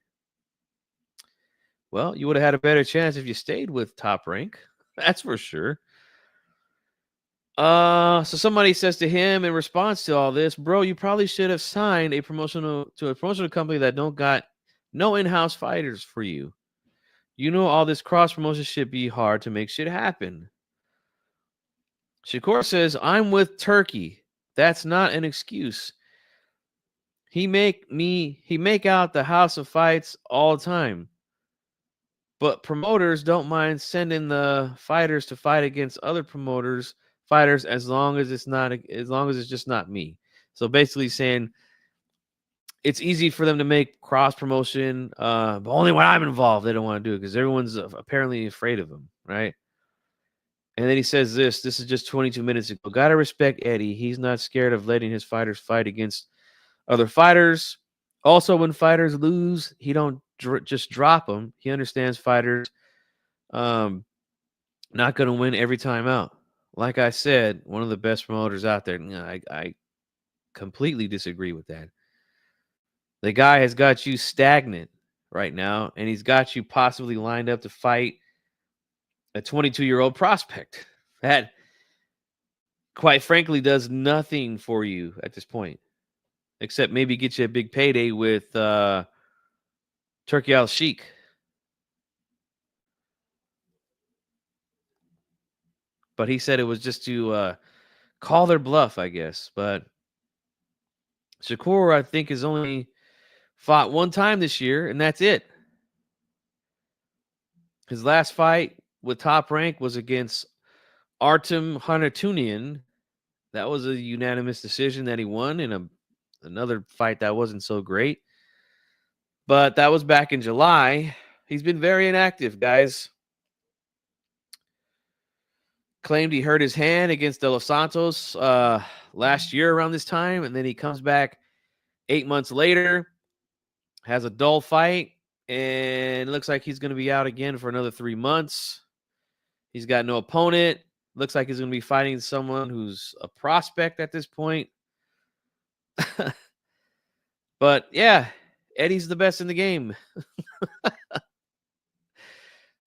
Well, you would have had a better chance if you stayed with Top Rank. That's for sure. So somebody says to him in response to all this, "Bro, you probably should have signed a promotional company that don't got no in-house fighters for you. You know all this cross promotion should be hard to make shit happen." Shakur says, "I'm with Turkey. That's not an excuse. He make out the house of fights all the time. But promoters don't mind sending the fighters to fight against other fighters, as long as it's just not me." So basically saying it's easy for them to make cross promotion, but only when I'm involved, they don't want to do it because everyone's apparently afraid of him, right? And then he says this is just 22 minutes ago. "Gotta respect Eddie. He's not scared of letting his fighters fight against other fighters. Also, when fighters lose, he don't just drop them. He understands fighters um, not going to win every time out. Like I said, one of the best promoters out there." No, I completely disagree with that. The guy has got you stagnant right now, and he's got you possibly lined up to fight a 22-year-old prospect that, quite frankly, does nothing for you at this point, except maybe get you a big payday with Turkey Al Sheik. But he said it was just to call their bluff, I guess. But Shakur, I think, has only fought one time this year, and that's it. His last fight with Top Rank was against Artem Hanatunian. That was a unanimous decision that he won in another fight that wasn't so great. But that was back in July. He's been very inactive, guys. Claimed he hurt his hand against De Los Santos last year around this time, and then he comes back 8 months later, has a dull fight, and it looks like he's going to be out again for another 3 months. He's got no opponent. Looks like he's going to be fighting someone who's a prospect at this point. But yeah, Eddie's the best in the game.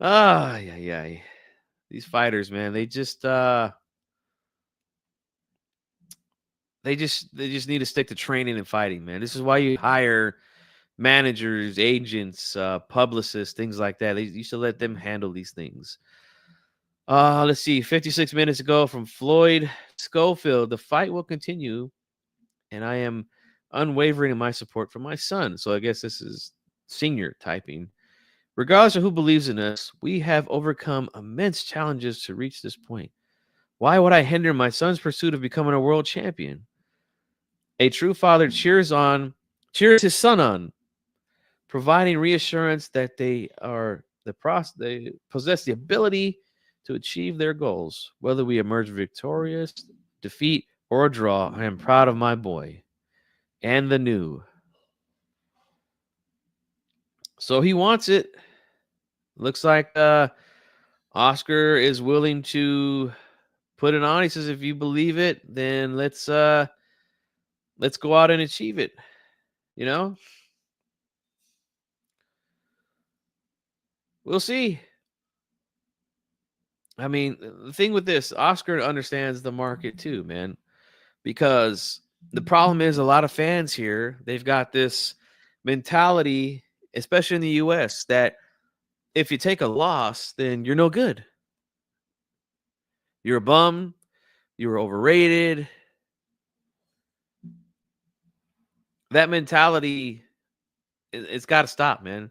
Yeah. These fighters, man, they just need to stick to training and fighting, man. This is why you hire managers, agents, publicists, things like that. You should let them handle these things. Let's see. 56 minutes ago from Floyd Schofield. The fight will continue, and I am unwavering in my support for my son. So I guess this is senior typing. Regardless of who believes in us, we have overcome immense challenges to reach this point. Why would I hinder my son's pursuit of becoming a world champion? A true father cheers his son on, providing reassurance that they possess the ability to achieve their goals. Whether we emerge victorious, defeat, or draw, I am proud of my boy and the new. So he wants it. Looks like Oscar is willing to put it on. He says, if you believe it, then let's go out and achieve it. You know? We'll see. I mean, the thing with this, Oscar understands the market too, man. Because the problem is a lot of fans here, they've got this mentality, especially in the US, that if you take a loss, then you're no good. You're a bum. You're overrated. That mentality, it's got to stop, man.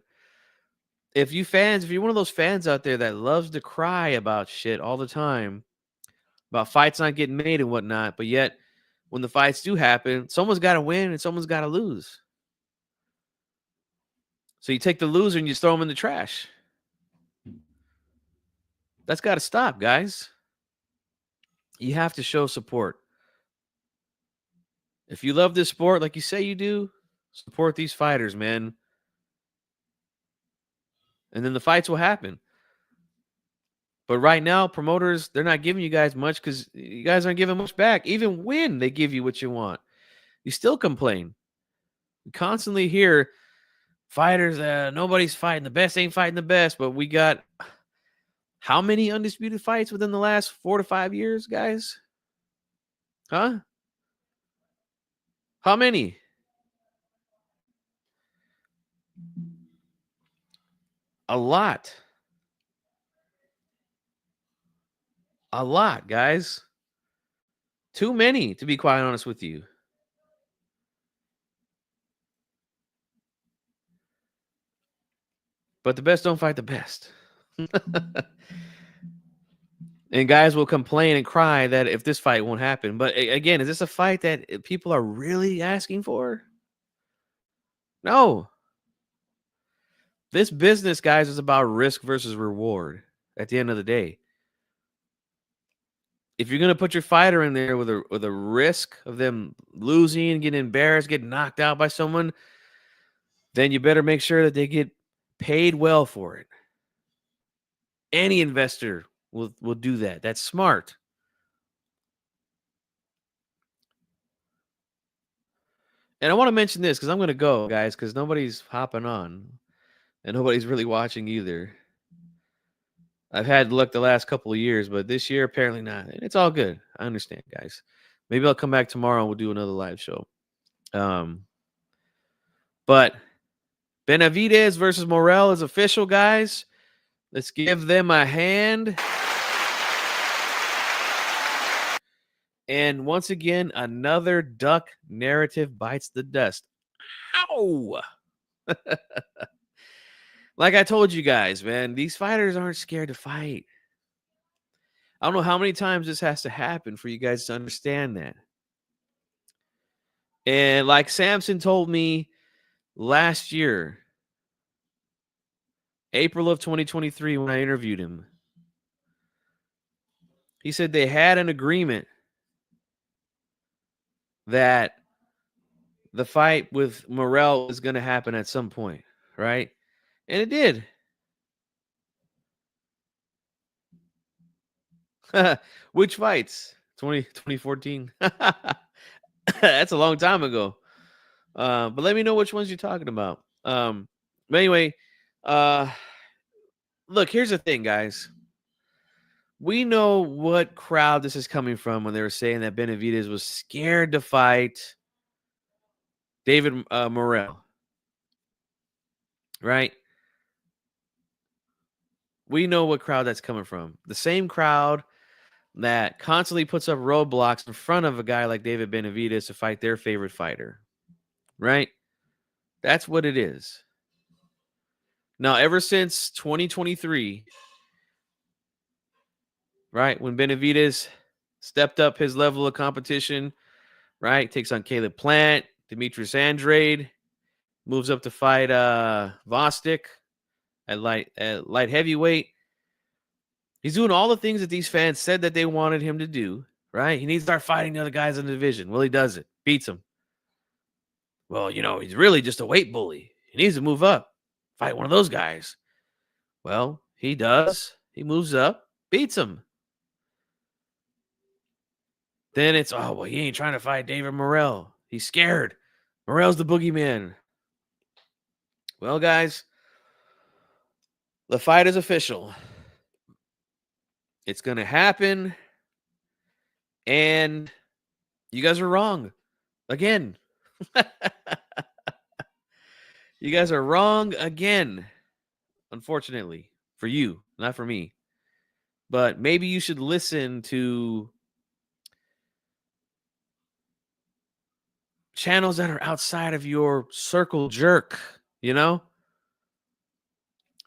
If you're one of those fans out there that loves to cry about shit all the time, about fights not getting made and whatnot, but yet when the fights do happen, someone's got to win and someone's got to lose. So you take the loser and you throw him in the trash. That's got to stop, guys. You have to show support. If you love this sport like you say you do, support these fighters, man. And then the fights will happen. But right now, promoters, they're not giving you guys much because you guys aren't giving much back. Even when they give you what you want, you still complain. We constantly hear fighters, nobody's fighting. The best ain't fighting the best. But we got how many undisputed fights within the last 4 to 5 years, guys? Huh? How many? A lot. A lot, guys. Too many, to be quite honest with you. But the best don't fight the best. And guys will complain and cry that if this fight won't happen. But again, is this a fight that people are really asking for? No. This business, guys, is about risk versus reward at the end of the day. If you're going to put your fighter in there with a risk of them losing, getting embarrassed, getting knocked out by someone, then you better make sure that they get paid well for it. Any investor will do that. That's smart. And I want to mention this because I'm going to go, guys, because nobody's hopping on and nobody's really watching either. I've had luck the last couple of years, but this year apparently not. And it's all good. I understand, guys. Maybe I'll come back tomorrow and we'll do another live show. But Benavidez versus Morel is official, guys. Let's give them a hand. And once again, another duck narrative bites the dust. Ow! Like I told you guys, man, these fighters aren't scared to fight. I don't know how many times this has to happen for you guys to understand that. And like Samson told me last year, April of 2023, when I interviewed him, he said they had an agreement that the fight with Morrell was going to happen at some point, right? And it did. Which fights? 2014. That's a long time ago. But let me know which ones you're talking about. But anyway, look, here's the thing, guys. We know what crowd this is coming from when they were saying that Benavidez was scared to fight David Morrell, right? We know what crowd that's coming from. The same crowd that constantly puts up roadblocks in front of a guy like David Benavidez to fight their favorite fighter, right? That's what it is. Now, ever since 2023, right, when Benavidez stepped up his level of competition, right, takes on Caleb Plant, Demetrius Andrade, moves up to fight Vostik at light heavyweight. He's doing all the things that these fans said that they wanted him to do, right? He needs to start fighting the other guys in the division. Well, he does it. Beats them. Well, he's really just a weight bully. He needs to move up. Fight one of those guys. Well, he does. He moves up. Beats him. Then it's, oh, well, he ain't trying to fight David Morrell. He's scared. Morrell's the boogeyman. Well, guys, the fight is official. It's going to happen. And you guys are wrong. Again. You guys are wrong again. Unfortunately. For you, not for me. But maybe you should listen to channels that are outside of your circle jerk, You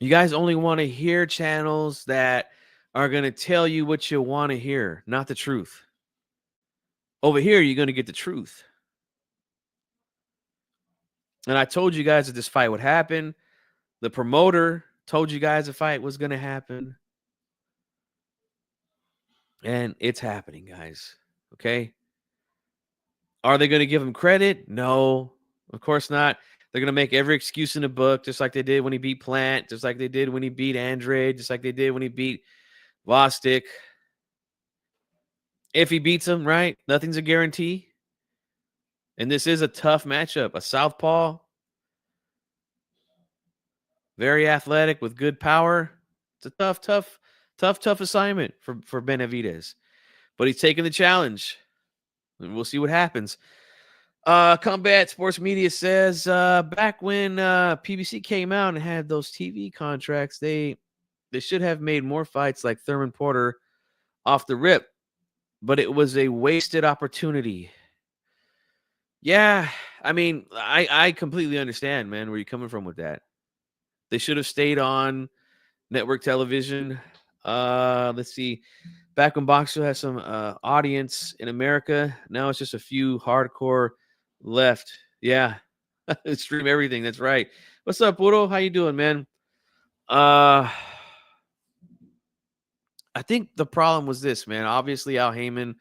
guys only want to hear channels that are going to tell you what you want to hear, not the truth. Over here, you're going to get the truth. And I told you guys that this fight would happen. The promoter told you guys the fight was going to happen. And it's happening, guys. Okay? Are they going to give him credit? No, of course not. They're going to make every excuse in the book, just like they did when he beat Plant, just like they did when he beat Andrade, just like they did when he beat Vostik. If he beats him, right? Nothing's a guarantee. And this is a tough matchup. A southpaw, very athletic with good power. It's a tough assignment for Benavidez. But he's taking the challenge. And we'll see what happens. Combat Sports Media says back when PBC came out and had those TV contracts, they should have made more fights like Thurman Porter off the rip, but it was a wasted opportunity. Yeah, I mean, I completely understand, man, where you're coming from with that. They should have stayed on network television. Let's see. Back when Boxer had some audience in America, now it's just a few hardcore left. Yeah. Stream everything. That's right. What's up, Puro? How you doing, man? I think the problem was this, man. Obviously, Al Heyman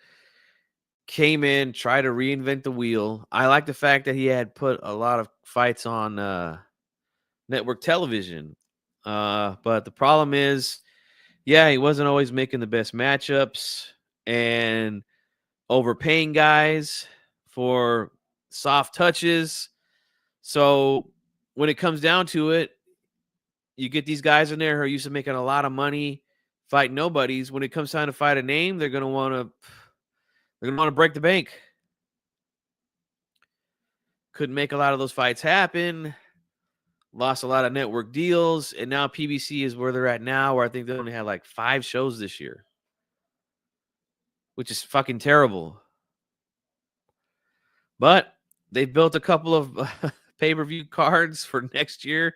came in, tried to reinvent the wheel. I like the fact that he had put a lot of fights on network television. But the problem is, yeah, he wasn't always making the best matchups and overpaying guys for soft touches. So when it comes down to it, you get these guys in there who are used to making a lot of money, fight nobodies. When it comes time to fight a name, they're gonna want to break the bank. Couldn't make a lot of those fights happen. Lost a lot of network deals, and now PBC is where they're at now, where I think they only had like 5 shows this year, which is fucking terrible. But they've built a couple of pay-per-view cards for next year.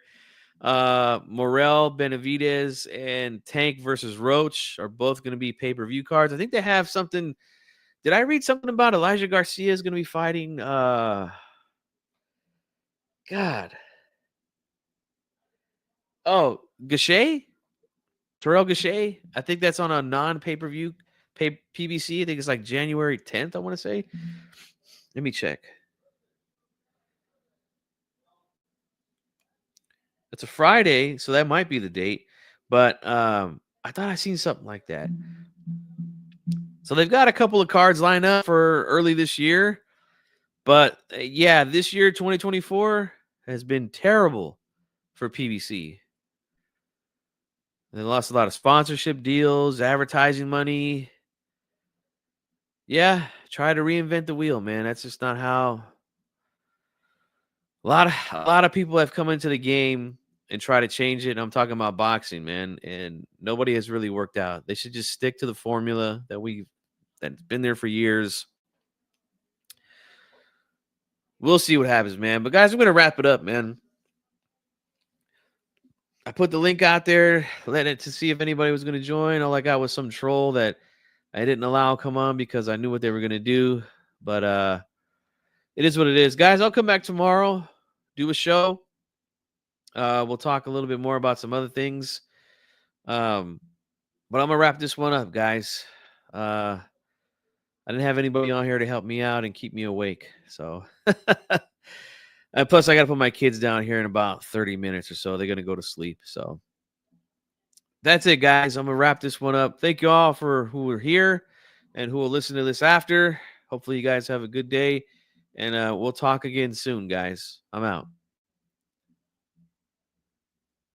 Morel, Benavidez, and Tank versus Roach are both going to be pay-per-view cards. I think they have something. Did I read something about Elijah Garcia is going to be fighting? God. Oh, Gachet? Terrell Gachet? I think that's on a non-pay-per-view PBC. I think it's like January 10th, I want to say. Let me check. It's a Friday, so that might be the date. But I thought I seen something like that. So they've got a couple of cards lined up for early this year. But yeah, this year, 2024, has been terrible for PBC. They lost a lot of sponsorship deals, advertising money. Yeah, try to reinvent the wheel, man. That's just not how. A lot of people have come into the game and try to change it. And I'm talking about boxing, man, and nobody has really worked out. They should just stick to the formula that's been there for years. We'll see what happens, man. But guys, I'm gonna wrap it up, man. I put the link out there, let it to see if anybody was gonna join. All I got was some troll that I didn't allow come on because I knew what they were gonna do. But it is what it is, guys. I'll come back tomorrow, do a show. We'll talk a little bit more about some other things. But I'm gonna wrap this one up, guys. I didn't have anybody on here to help me out and keep me awake, so. And plus, I got to put my kids down here in about 30 minutes or so. They're gonna go to sleep. So that's it, guys. I'm gonna wrap this one up. Thank you all for who are here and who will listen to this after. Hopefully, you guys have a good day, and we'll talk again soon, guys. I'm out.